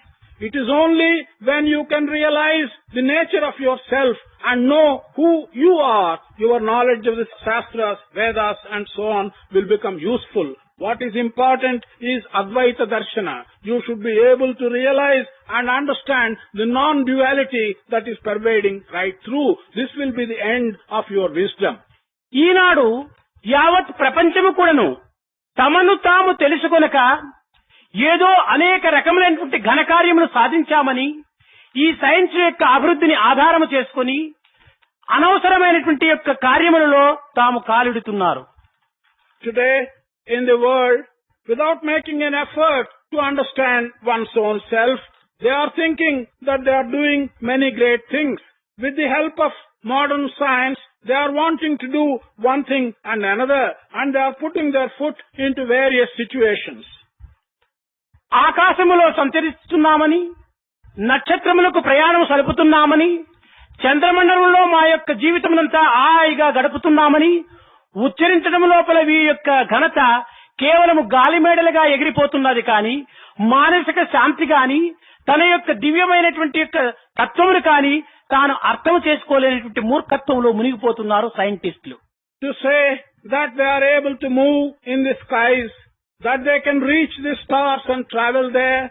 It is only when you can realize the nature of yourself and know who you are, your knowledge of the Shastras, Vedas and so on will become useful. What is important is Advaita Darshana. You should be able to realize and understand the non-duality that is pervading right through. This will be the end of your wisdom. ఈనాడు యావత్ ప్రపంచము కూడాను తమను తాము తెలుసుకొనక ఏదో అనేక రకములైనటువంటి ఘనకార్యములు సాధించామని ఈ science యొక్క అభివృద్ధిని ఆధారము చేసుకుని అనవసరమైనటువంటి యొక్క కార్యములలో తాము కాలిడుతున్నారు. Today in the world, without making an effort to understand one's own self, they are thinking that they are doing many great things. With the help of modern science, they are wanting to do one thing and another, and they are putting their foot into various situations. ఆకాశములో సంచరిస్తున్నామని, నక్షత్రములకు ప్రయాణం సలుపుతున్నామని, చంద్రమండలంలో మా యొక్క జీవితమునంతా హాయిగా గడుపుతున్నామని ఉచ్చరించడం లోపల we యొక్క ఘనత కేవలము గాలిమేడలుగా ఎగిరిపోతున్నది కానీ మానసిక శాంతి గాని తన యొక్క దివ్యమైనటువంటి యొక్క తత్వమును కానీ తాను అర్థం చేసుకోలేనటువంటి మూర్ఖత్వంలో మునిగిపోతున్నారు సైంటిస్టులు. To say that they are able to move in the skies, that they can reach the stars and travel there,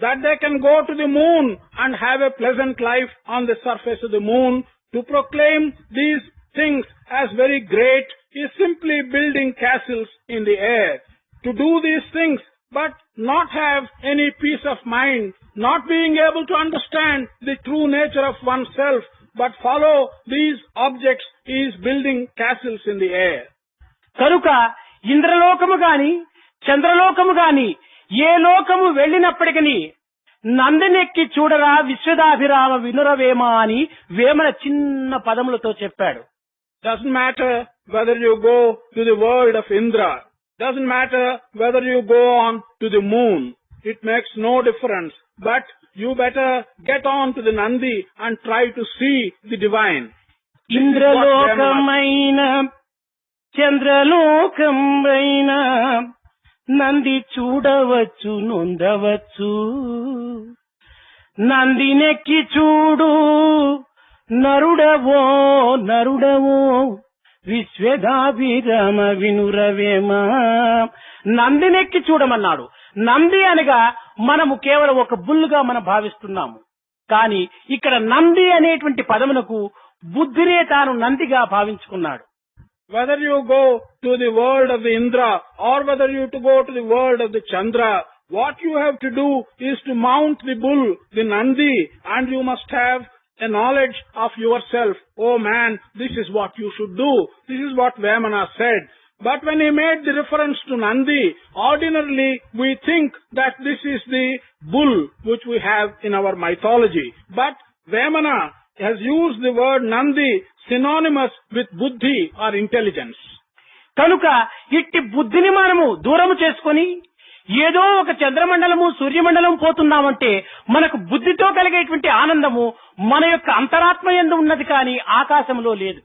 that they can go to the moon and have a pleasant life on the surface of the moon, to proclaim these things as very great is simply building castles in the air. To do these things but not have any peace of mind, not being able to understand the true nature of oneself, but follow these objects is building castles in the air. కనుక ఇంద్రలోకము గాని చంద్రలోకము గాని ఏ లోకము వెళ్ళినప్పటికీ నందనెక్కి చూడరా విశ్వదాభిరామ వినురవేమ అని వేమన చిన్న పదములతో చెప్పాడు. Doesn't matter whether you go to the world of Indra, doesn't matter whether you go on to the moon, it makes no difference, but you better get on to the Nandi and try to see the divine. ఇంద్రలోకమైన చంద్రలోకమైన Nandi చూడవచ్చు నొందవచ్చు, నందినెక్కి చూడు నరుడవో నరుడవో విశ్వదాభిరామ వినురవేమ. నందినెక్కి చూడమన్నాడు. నంది అనగా మనము కేవలం ఒక బుల్లుగా మనం భావిస్తున్నాము. కానీ ఇక్కడ నంది అనేటువంటి పదమునకు బుద్ధినే తాను నందిగా భావించుకున్నాడు. Whether you go to the world of the Indra or whether you to go to the world of the Chandra, what you have to do is to mount the bull, the Nandi, and you must have a knowledge of yourself. Oh man, this is what you should do. This is what Vemana said. But when he made the reference to Nandi, ordinarily we think that this is the bull which we have in our mythology. But Vemana has used the word Nandi synonymous with buddhi or intelligence. కనుక ఇట్టి బుద్ధిని మనము దూరము చేసుకొని ఏదో ఒక చంద్రమండలము సూర్యమండలం పోతున్నామంటే మనకు బుద్ధితో కలిగేటువంటి ఆనందము మన యొక్క అంతరాత్మయందు ఉన్నది, కానీ ఆకాశంలో లేదు.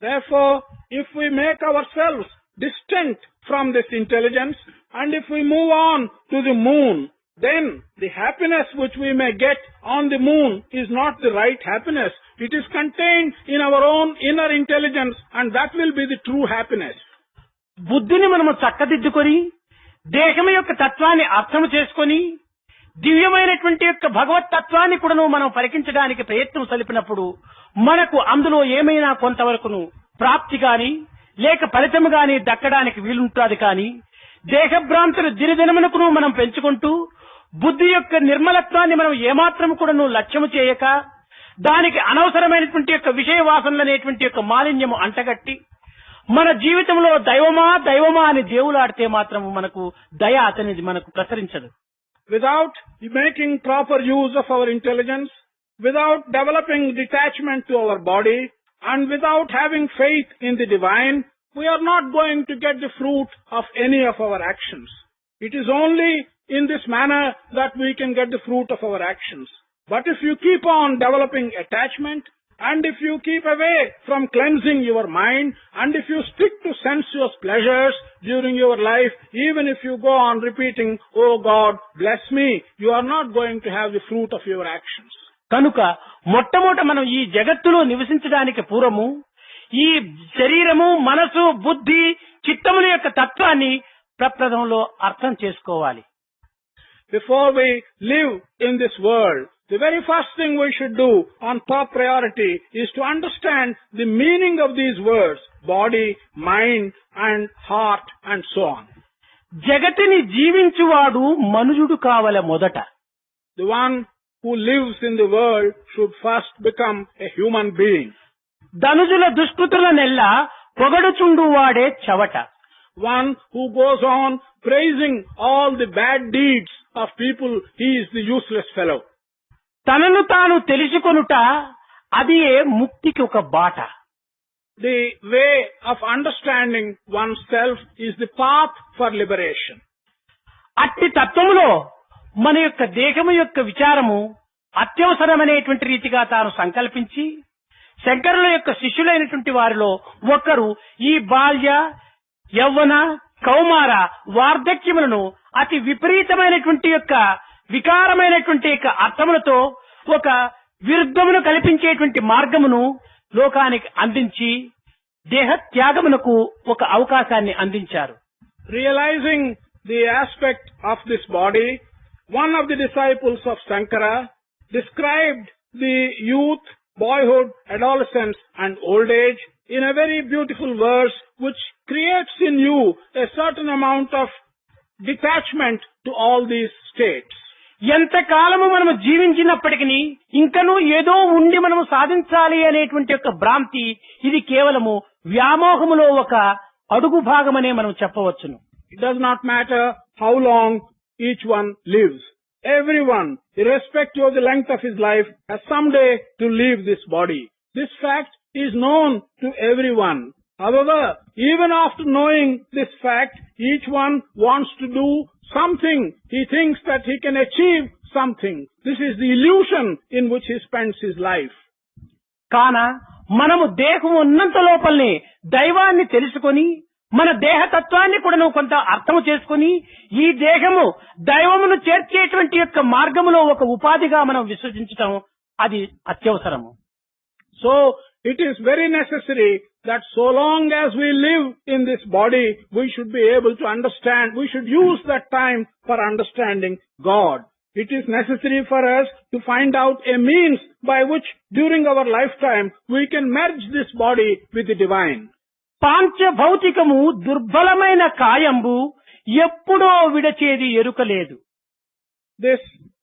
Therefore, if we make ourselves distant from this intelligence and if we move on to the moon, then the happiness which we may get on the moon is not the right happiness. It is contained in our own inner intelligence, and that will be the true happiness. బుద్ధిని మనము చక్కదిద్దుకొని దేహం యొక్క తత్వాన్ని అర్థం చేసుకొని దివ్యమైనటువంటి యొక్క భగవత్ తత్వాన్ని కూడా మనం పరికించడానికి ప్రయత్నం సలిపినప్పుడు మనకు అందులో ఏమైనా కొంతవరకును ప్రాప్తి గాని లేక ఫలితము గాని దక్కడానికి వీలుంటుంది. కానీ దేహభ్రాంతులు దినదినమునకును మనం పెంచుకుంటూ బుద్ధి యొక్క నిర్మలత్వాన్ని మనం ఏమాత్రం కూడా లక్ష్యము చేయక దానికి అనవసరమైనటువంటి యొక్క విషయ వాసనలు అనేటువంటి యొక్క మాలిన్యము అంటగట్టి మన జీవితంలో దైవమా దైవమా అని దేవులాడితే మాత్రం మనకు దయ అనేది మనకు ప్రసరించదు. Without making proper use of our intelligence, without developing detachment to our body, and without having faith in the divine, we are not going to get the fruit of any of our actions. It is only in this manner that we can get the fruit of our actions. But if you keep on developing attachment, and if you keep away from cleansing your mind, and if you stick to sensuous pleasures during your life, even if you go on repeating, "Oh God, bless me," you are not going to have the fruit of your actions. కనుక మొట్టమొదట మనం ఈ జగత్తులో నివసించడానికి పూర్వము ఈ శరీరము మనసు బుద్ధి చిత్తముల యొక్క తత్వాన్ని ప్రప్రథంలో అర్థం చేసుకోవాలి. Before we live in this world, the very first thing we should do on top priority is to understand the meaning of these words, body, mind, and heart, and so on. జగతిని జీవించువాడు మనుజుడు కావల మొదట. The one who lives in the world should first become a human being. ధనుజుల దుష్కృతులనెల్లా పొగడుచుండువాడే చవట. One who goes on praising all the bad deeds of people, he is the useless fellow. తనను తాను తెలుసుకొనుట అది ముక్తికి ఒక బాట. The way of understanding oneself is the path for liberation. అట్టి తత్వములో మన యొక్క దేహము యొక్క విచారము అత్యవసరమైనటువంటి రీతిగా తాను సంకల్పించి శంకరుల యొక్క శిష్యులైనటువంటి వారిలో ఒకరు ఈ బాల్య యవ్వన కౌమార వార్ధక్యములను అతి విపరీతమైనటువంటి యొక్క వికారమైనటువంటి యొక్క అర్థములతో ఒక విరుద్ధమును కల్పించేటువంటి మార్గమును లోకానికి అందించి దేహ త్యాగమునకు ఒక అవకాశాన్ని అందించారు. Realizing the aspect of this body, one of the disciples of Sankara described the youth, boyhood, adolescence, and old age in a very beautiful verse which creates in you a certain amount of detachment to all these states. ఎంతకాలము మనము జీవించినప్పటికీ ఇంకనూ ఏదో ఉండి మనము సాధించాలి అనేటువంటి యొక్క భ్రాంతి ఇది కేవలము వ్యామోహములో ఒక అడుగు భాగమనే మనం చెప్పవచ్చును. It does not matter how long each one lives. Everyone, irrespective of the length of his life, has someday to leave this body. This fact is known to everyone. However, even after knowing this fact, each one wants to do something. He thinks that he can achieve something. This is the illusion in which he spends his life. కాన మనము దేహం ఉన్నంత లోపలనే దైవాన్ని తెలుసుకొని మన దేహతత్వాన్ని కూడా నువ్వు కొంత అర్థం చేసుకుని ఈ దేహము దైవమును చేర్చేటువంటి యొక్క మార్గములో ఒక ఉపాధిగా మనం విశ్వసించటం అది అత్యవసరము. So it is very necessary that so long as we live in this body, we should be able to understand, we should use that time for understanding God. It is necessary for us to find out a means by which during our lifetime we can merge this body with the divine. పాంచ భౌతికము దుర్బలమైన కాయంబు ఎప్పుడో విడచేది ఎరుకలేదు. This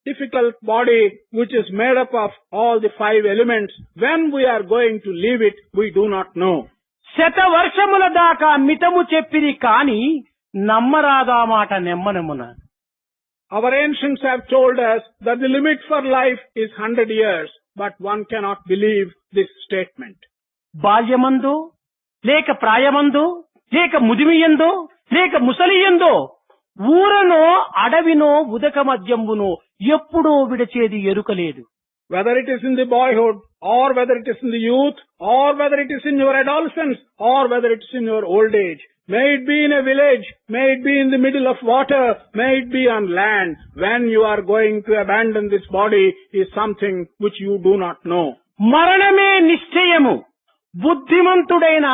difficult body which is made up of all the 5 elements, when we are going to leave it, we do not know. శతవర్షముల దాకా మితము చెప్పిరి కాని నమ్మరాదా మాట నెమ్మనమున. Our ancients have told us that the limit for life is 100 years, but one cannot believe this statement. బాల్యమందో లేక ప్రాయమందో లేక ముదిమియందో లేక ముసలియందో ఊరనో అడవినో ఉదక మధ్యంబునో ఎప్పుడో విడచేది ఎరుకలేదు. Whether it is in the boyhood, or whether it is in the youth, or whether it is in your adolescence, or whether it is in your old age, may it be in a village, may it be in the middle of water, may it be on land, when you are going to abandon this body is something which you do not know. మరణమే నిశ్చయము, బుద్ధిమంతుడైన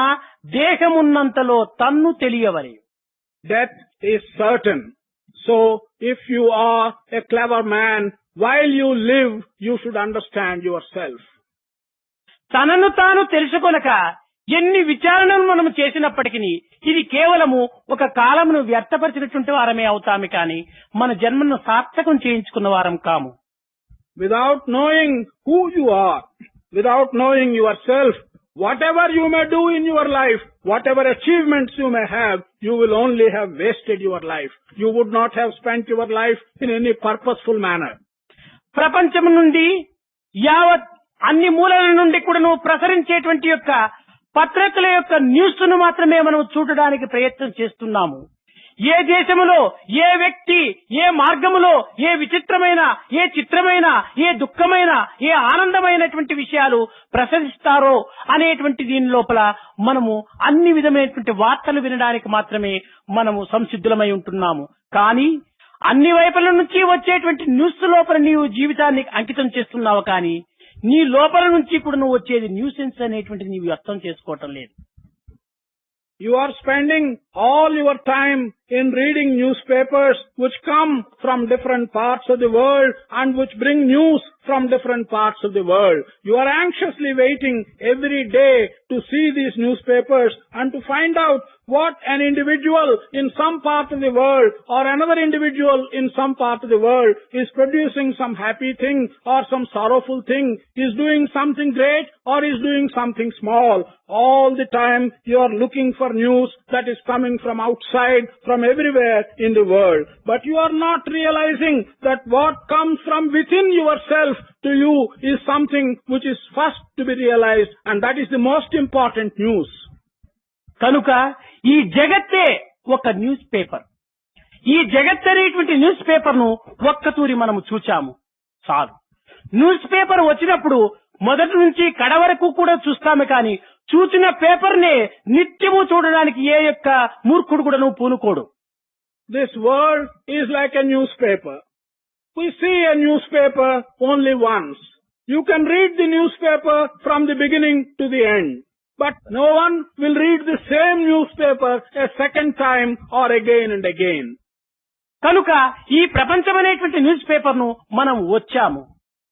దేహమున్నంతలో తన్ను తెలియవలె. Death is certain. So if you are a clever man, while you live, you should understand yourself. తనను తాను తెలుసుకొనక ఎన్ని విచారణలు మనం చేసినప్పటికీ ఇది కేవలము ఒక కాలమును వ్యర్థపరిచినటువంటి వారమే అవుతాము కానీ మన జన్మను సార్థకం చేయించుకున్న వారం కాము. Without knowing who you are, without knowing yourself, whatever you may do in your life, whatever achievements you may have, you will only have wasted your life. You would not have spent your life in any purposeful manner. ప్రపంచం నుండి యావత్ అన్ని మూలల నుండి కూడా నువ్వు ప్రసరించేటువంటి యొక్క పత్రికల యొక్క న్యూస్ ను మాత్రమే మనం చూడడానికి ప్రయత్నం చేస్తున్నాము. ఏ దేశములో ఏ వ్యక్తి ఏ మార్గములో ఏ విచిత్రమైన ఏ చిత్రమైన ఏ దుఃఖమైన ఏ ఆనందమైనటువంటి విషయాలు ప్రసరిస్తారో అనేటువంటి దీని లోపల మనము అన్ని విధమైనటువంటి వార్తలు వినడానికి మాత్రమే మనము సంసిద్ధులమై ఉంటున్నాము. కానీ అన్ని వైపుల నుంచి వచ్చేటువంటి న్యూస్ లోపల నీవు జీవితాన్ని అంకితం చేస్తున్నావు కానీ నీ లోపల నుంచి కూడా నువ్వు వచ్చేది న్యూసెన్స్ అనేటువంటిది నీవు అర్థం చేసుకోవటం లేదు. You are spending all your time in reading newspapers which come from different parts of the world and which bring news from different parts of the world. You are anxiously waiting every day to see these newspapers and to find out what an individual in some part of the world or another individual in some part of the world is producing some happy thing or some sorrowful thing, is doing something great or is doing something small. All the time you are looking for news that is coming from outside, from everywhere in the world. But you are not realizing that what comes from within yourself to you is something which is first to be realized, and that is the most important news. కనుక ఈ జగత్తే ఒక news paper. ఈ జగత్ అనేటువంటి news paper ను ఒక్కతూరి మనము చూచాము చాలు. న్యూస్ పేపర్ వచ్చినప్పుడు మొదటి నుంచి కడ వరకు కూడా చూస్తాము కానీ చూసిన పేపర్ నే నిత్యము చూడడానికి ఏ యొక్క మూర్ఖుడు కూడా నువ్వు పూనుకోడు. This world is like a newspaper. We see a newspaper only once. You can read the newspaper from the beginning to the end. But no one will read the same newspaper a second time or again and again. కనుక ఈ ప్రపంచం అనేటువంటి news paper ను మనం వచ్చాము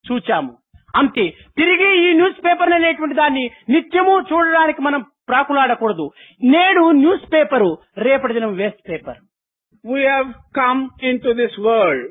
చూచాము అంతే. తిరిగి ఈ న్యూస్ పేపర్ అనేటువంటి దాన్ని నిత్యము చూడడానికి మనం ప్రాకులాడకూడదు. నేడు న్యూస్ పేపరు రేపటి దినం waste paper. We have come into this world.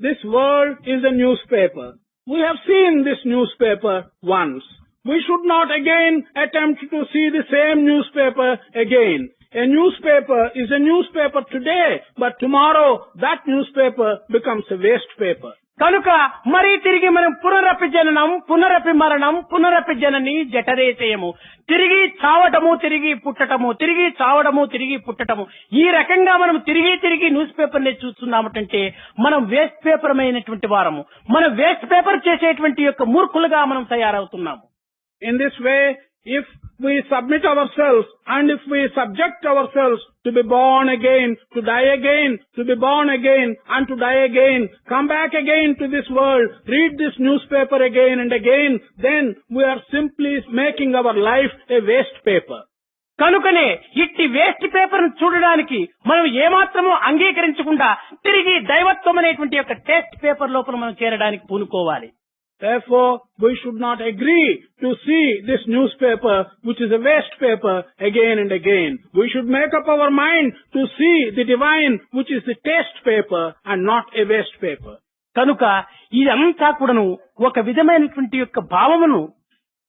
This world is a newspaper. We have seen this newspaper once. We should not again attempt to see the same newspaper again. A newspaper is a newspaper today, but tomorrow that newspaper becomes a waste paper. కనుక మరీ తిరిగి మనం పునరపి జననం పునరపి మరణం పునరపి జనని జఠరేశయము, తిరిగి చావటము తిరిగి పుట్టటము, తిరిగి చావడము తిరిగి పుట్టటము, ఈ రకంగా మనం తిరిగి న్యూస్ పేపర్ ని చూస్తున్నామంటే మనం వేస్ట్ పేపర్ అయినటువంటి వారము, మనం వేస్ట్ పేపర్ చేసేటువంటి యొక్క మూర్ఖులుగా మనం తయారవుతున్నాము. In this way, if we submit ourselves and if we subject ourselves to be born again, to die again, to be born again and to die again, come back again to this world, read this newspaper again and again, then we are simply making our life a waste paper. కనుకనే ఇట్టి waste paper చూడడానికి మనం ఏమాత్రమూ అంగీకరించకుండా తిరిగి దైవత్వం అనేటువంటి యొక్క test paper లోపల మనం చేరడానికి పూనుకోవాలి. Therefore, we should not agree to see this newspaper, which is a waste paper, again and again. We should make up our mind to see the divine, which is the test paper and not a waste paper. కనుక ఇదంతా కూడాను ఒక విధమైనటువంటి యొక్క భావమును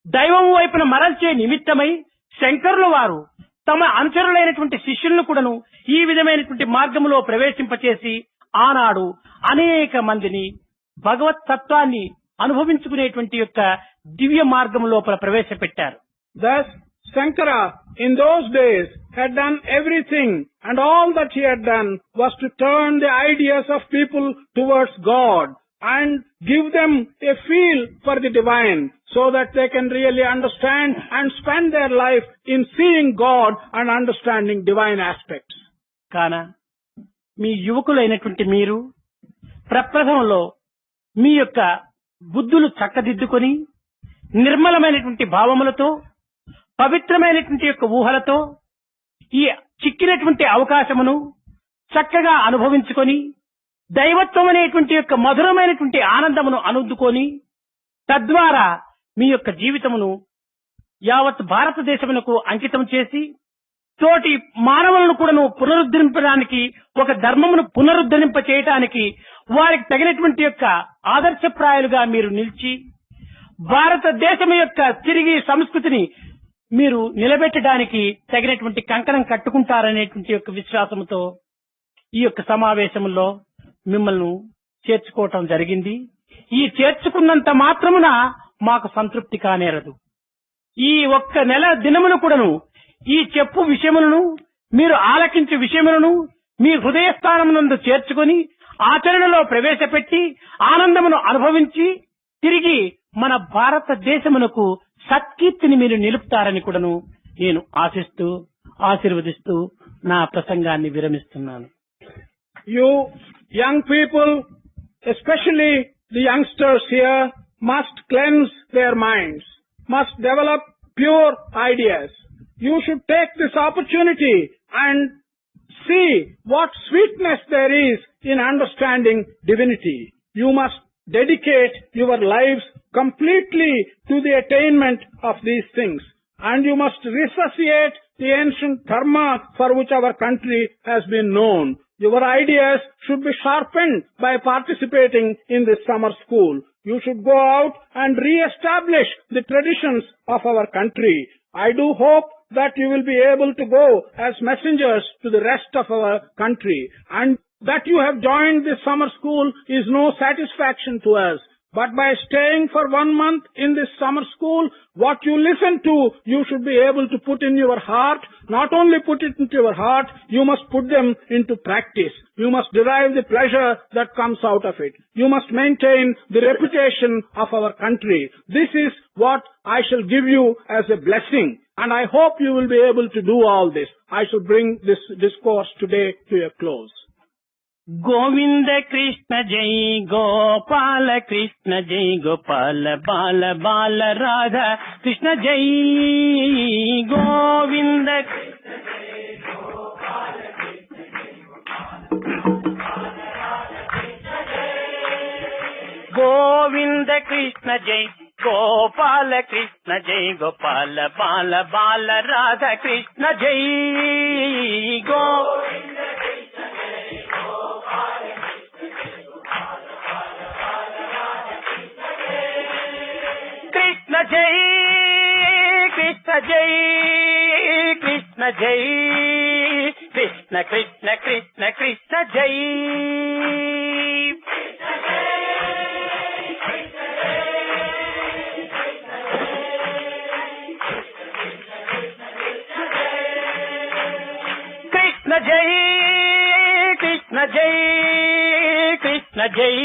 దైవం వైపున మరల్చే నిమిత్తమై శంకరుల వారు తమ అనుచరులైనటువంటి శిష్యులను కూడాను ఈ విధమైనటువంటి మార్గములో ప్రవేశింపచేసి ఆనాడు అనేక మందిని భగవత్ తత్వాన్ని అనుభవించుకునేటువంటి యొక్క దివ్య మార్గం లోపల ప్రవేశపెట్టారు. Thus, Shankara in those days had done everything, and all that he had done was to turn the ideas of people towards God and give them a feel for the divine, so that they can really understand and spend their life in seeing God and understanding divine aspects. కాన మీ యువకులైనటువంటి మీరు ప్రప్రథమంలో మీ యొక్క బుద్ధులు చక్కదిద్దుకొని నిర్మలమైనటువంటి భావములతో పవిత్రమైనటువంటి యొక్క ఊహలతో ఈ చిక్కినటువంటి అవకాశమును చక్కగా అనుభవించుకొని దైవత్వం అనేటువంటి యొక్క మధురమైనటువంటి ఆనందమును అందుకొని తద్వారా మీ యొక్క జీవితమును యావత్ భారతదేశమునకు అంకితం చేసి తోటి మానవులను కూడా పునరుద్ధరించడానికి ఒక ధర్మమును పునరుద్ధరింప చేయటానికి వారికి తగినటువంటి యొక్క ఆదర్శప్రాయాలుగా మీరు నిలిచి భారతదేశం యొక్క తిరిగి సంస్కృతిని మీరు నిలబెట్టడానికి తగినటువంటి కంకణం కట్టుకుంటారనేటువంటి యొక్క విశ్వాసంతో ఈ యొక్క సమావేశంలో మిమ్మల్ని చేర్చుకోవటం జరిగింది. ఈ చేర్చుకున్నంత మాత్రమున మాకు సంతృప్తి కానేరదు. ఈ ఒక్క నెల దినములు కూడాను ఈ చెప్పు విషయములను మీరు ఆలకించే విషయములను మీ హృదయస్థానమునందు చేర్చుకొని ఆచరణలో ప్రవేశపెట్టి ఆనందమును అనుభవించి తిరిగి మన భారతదేశమునకు సత్కీర్తిని మీరు నిలుపుతారని కూడాను నేను ఆశిస్తూ ఆశీర్వదిస్తూ నా ప్రసంగాన్ని విరమిస్తున్నాను. You young people, especially the youngsters here, must cleanse their minds, must develop pure ideas. You should take this opportunity and see what sweetness there is in understanding divinity. You must dedicate your lives completely to the attainment of these things, and you must resuscitate the ancient dharma for which our country has been known. Your ideas should be sharpened by participating in this summer school. You should go out and re-establish the traditions of our country. I do hope that you will be able to go as messengers to the rest of our country, and that you have joined this summer school is no satisfaction to us. But by staying for 1 month in this summer school, what you listen to, you should be able to put in your heart. Not only put it into your heart, you must put them into practice. You must derive the pleasure that comes out of it. You must maintain the reputation of our country. This is what I shall give you as a blessing. And I hope you will be able to do all this. I shall bring this discourse today to a close. Govind Krishna जय गोपाल कृष्ण जय गोपाल बाल बाल राधा कृष्ण जय गोविंद गोविंद कृष्ण जय गोपाल कृष्ण जय गोपाल बाल बाल राधा कृष्ण जय गोविंद कृष्ण जय कृष्ण जय कृष्ण जय कृष्ण कृष्ण कृष्ण कृष्ण जय कृष्ण जय कृष्ण जय कृष्ण जय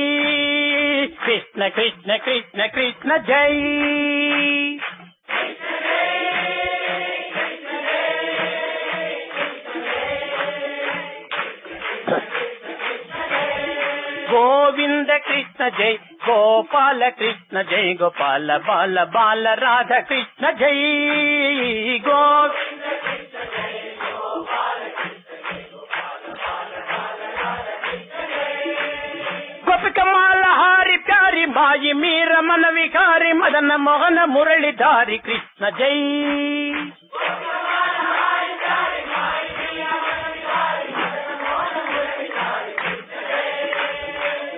कृष्ण कृष्ण कृष्ण कृष्ण जय గోవింద కృష్ణ జై గోపాల కృష్ణ జై గోపాల బాల బాల రాధ కృష్ణ జై గోవింద కృష్ణ జై గోపాల కృష్ణ జై గోపాల బాల బాల రాధ కృష్ణ జై గోపికమాల హారి ప్యారి మాయి మీర మన వికారి మదన మోహన మురళిధారి కృష్ణ జై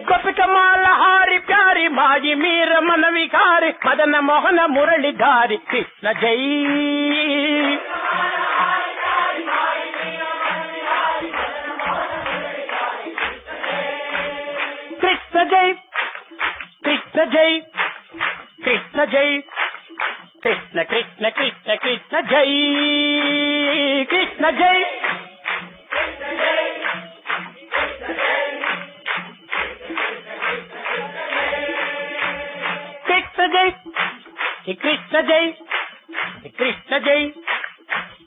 గోపికమాల హారి ప్యారి మాయి మీర మన వికారి మదన మోహన మురళిధారి కృష్ణ జై కృష్ణ జై కృష్ణ జై కృష్ణ జై కృష్ణ కృష్ణ కృష్ణ కృష్ణ జై కృష్ణ జై కృష్ణ జై కృష్ణ జై కృష్ణ జై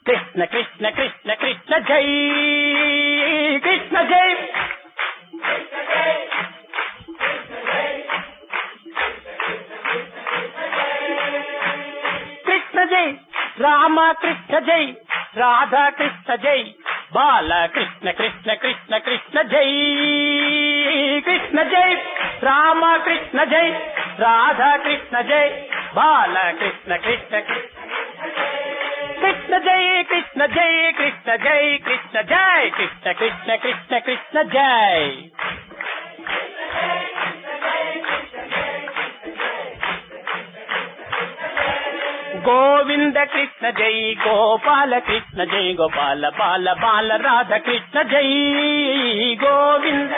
కృష్ణ కృష్ణ కృష్ణ కృష్ణ జై కృష్ణ జై కృష్ణ జై రామ కృష్ణ జై రాధా కృష్ణ జై బాల కృష్ణ కృష్ణ కృష్ణ కృష్ణ జై కృష్ణ జై రామ కృష్ణ జై రాధా కృష్ణ జై బాల కృష్ణ కృష్ణ కృష్ణ జై కృష్ణ జై కృష్ణ జై కృష్ణ జై కృష్ణ కృష్ణ కృష్ణ కృష్ణ జై గోవింద కృష్ణ జై గోపాల కృష్ణ జై గోపాల బాల బాల రాధ కృష్ణ జై గోవింద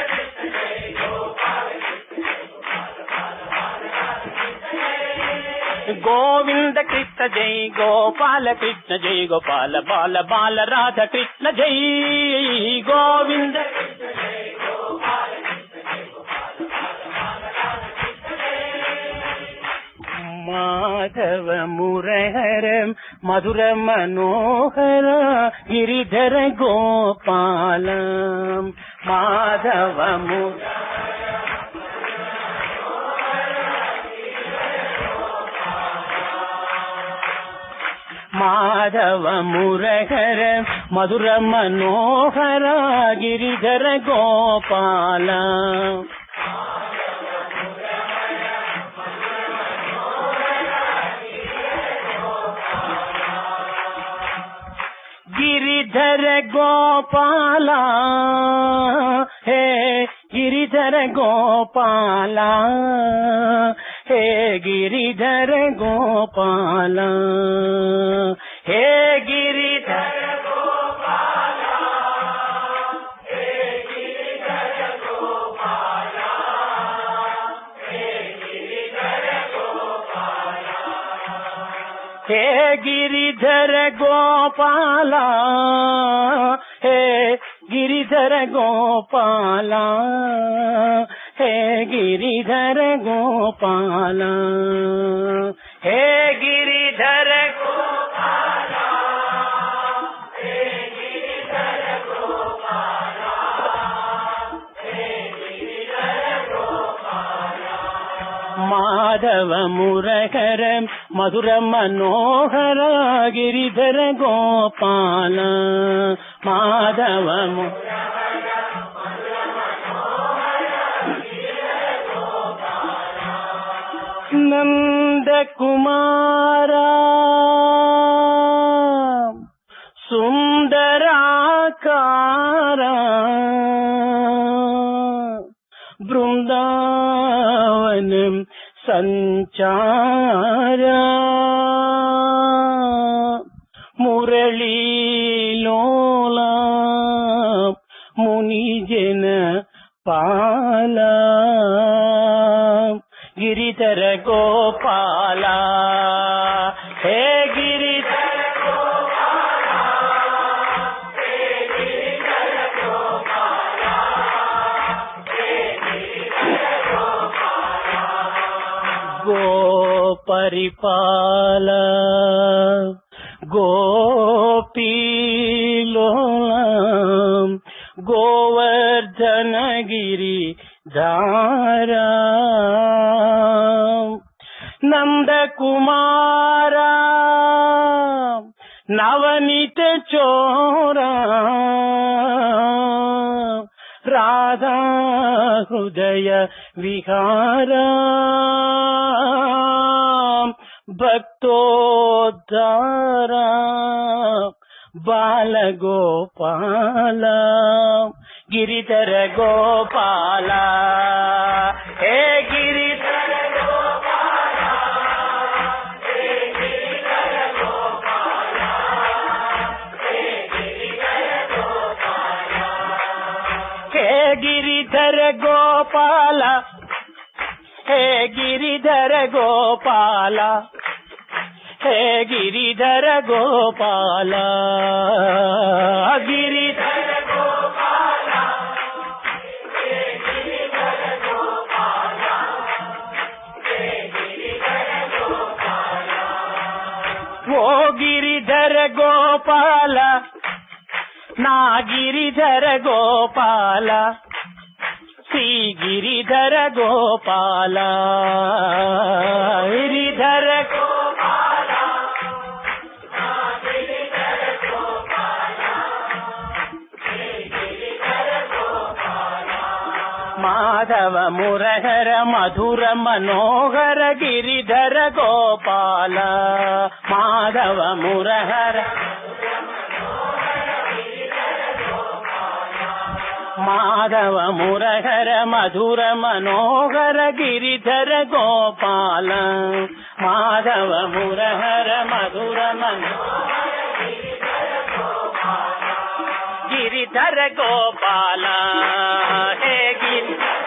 గోవింద కృష్ణ జై గోపాల కృష్ణ జై గోపాల బాల బాల రాధ కృష్ణ జై గోవింద మాధవ మురహరం మధుర మనోహర గిరిధర గోపాలం మాధవ మాధవ మురహర మధుర మనోహర గిరిధర గోపాల గిరిధర గోపాల హే గిరిధర గోపాల హే గిరిధర గోపాల హే గిరిధర గోపాల హే గిరిధర గోపాల హే గిరిధర గోపాల హే గిరిధర గోపాల హే గిరిధర గోపాల హే గిరిధర గోపాల హే గిరిధర గోపాల హే గిరిధర గోపాల హే గిరిధర గోపాల మాధవ మురహర మధుర మనోహర గిరిధర గోపాల మాధవ నంద కుమార సుందరాకార బృందావనం సంచార మురళీలోలా మునిజన పాల గిరిధర గోపాల హే గిరిధర గోపాల హే గిరిధర గోపాల హే గిరిధర గోపాల గోపరిపాల గోపీలోల గోవర్ధనగిరి ఉద్ధారా నందకుమారా నవనీత చోరా రాధా హృదయ విహారా భక్తోద్ధారా బాలగోపాల గిరిధర గోపాల హే గిరిధర గోపాల హే గిరిధర గోపాల హే గిరిధర గోపాల హే గిరిధర గోపాల హే గిరిధర గోపాల హే గిరిధర గోపాల గిరిధర గోపాల హే గిరిధర గోపాల హే గిరిధర గోపాల ఓ గిరిధర గోపాల నా గిరిధర గోపాల శ్రీ గిరిధర గోపాల గిరిధర గోపాల నా గిరిధర గోపాల శ్రీ గిరిధర గోపాల మాధవ మురహర మధుర మనోహర గిరిధర గోపాల మాధవ మురహర మాధవ మురహర మధుర మనోహర గిరిధర గోపాల మాధవ మురహర మధుర గిరిధర గోపాల హే గిరిధర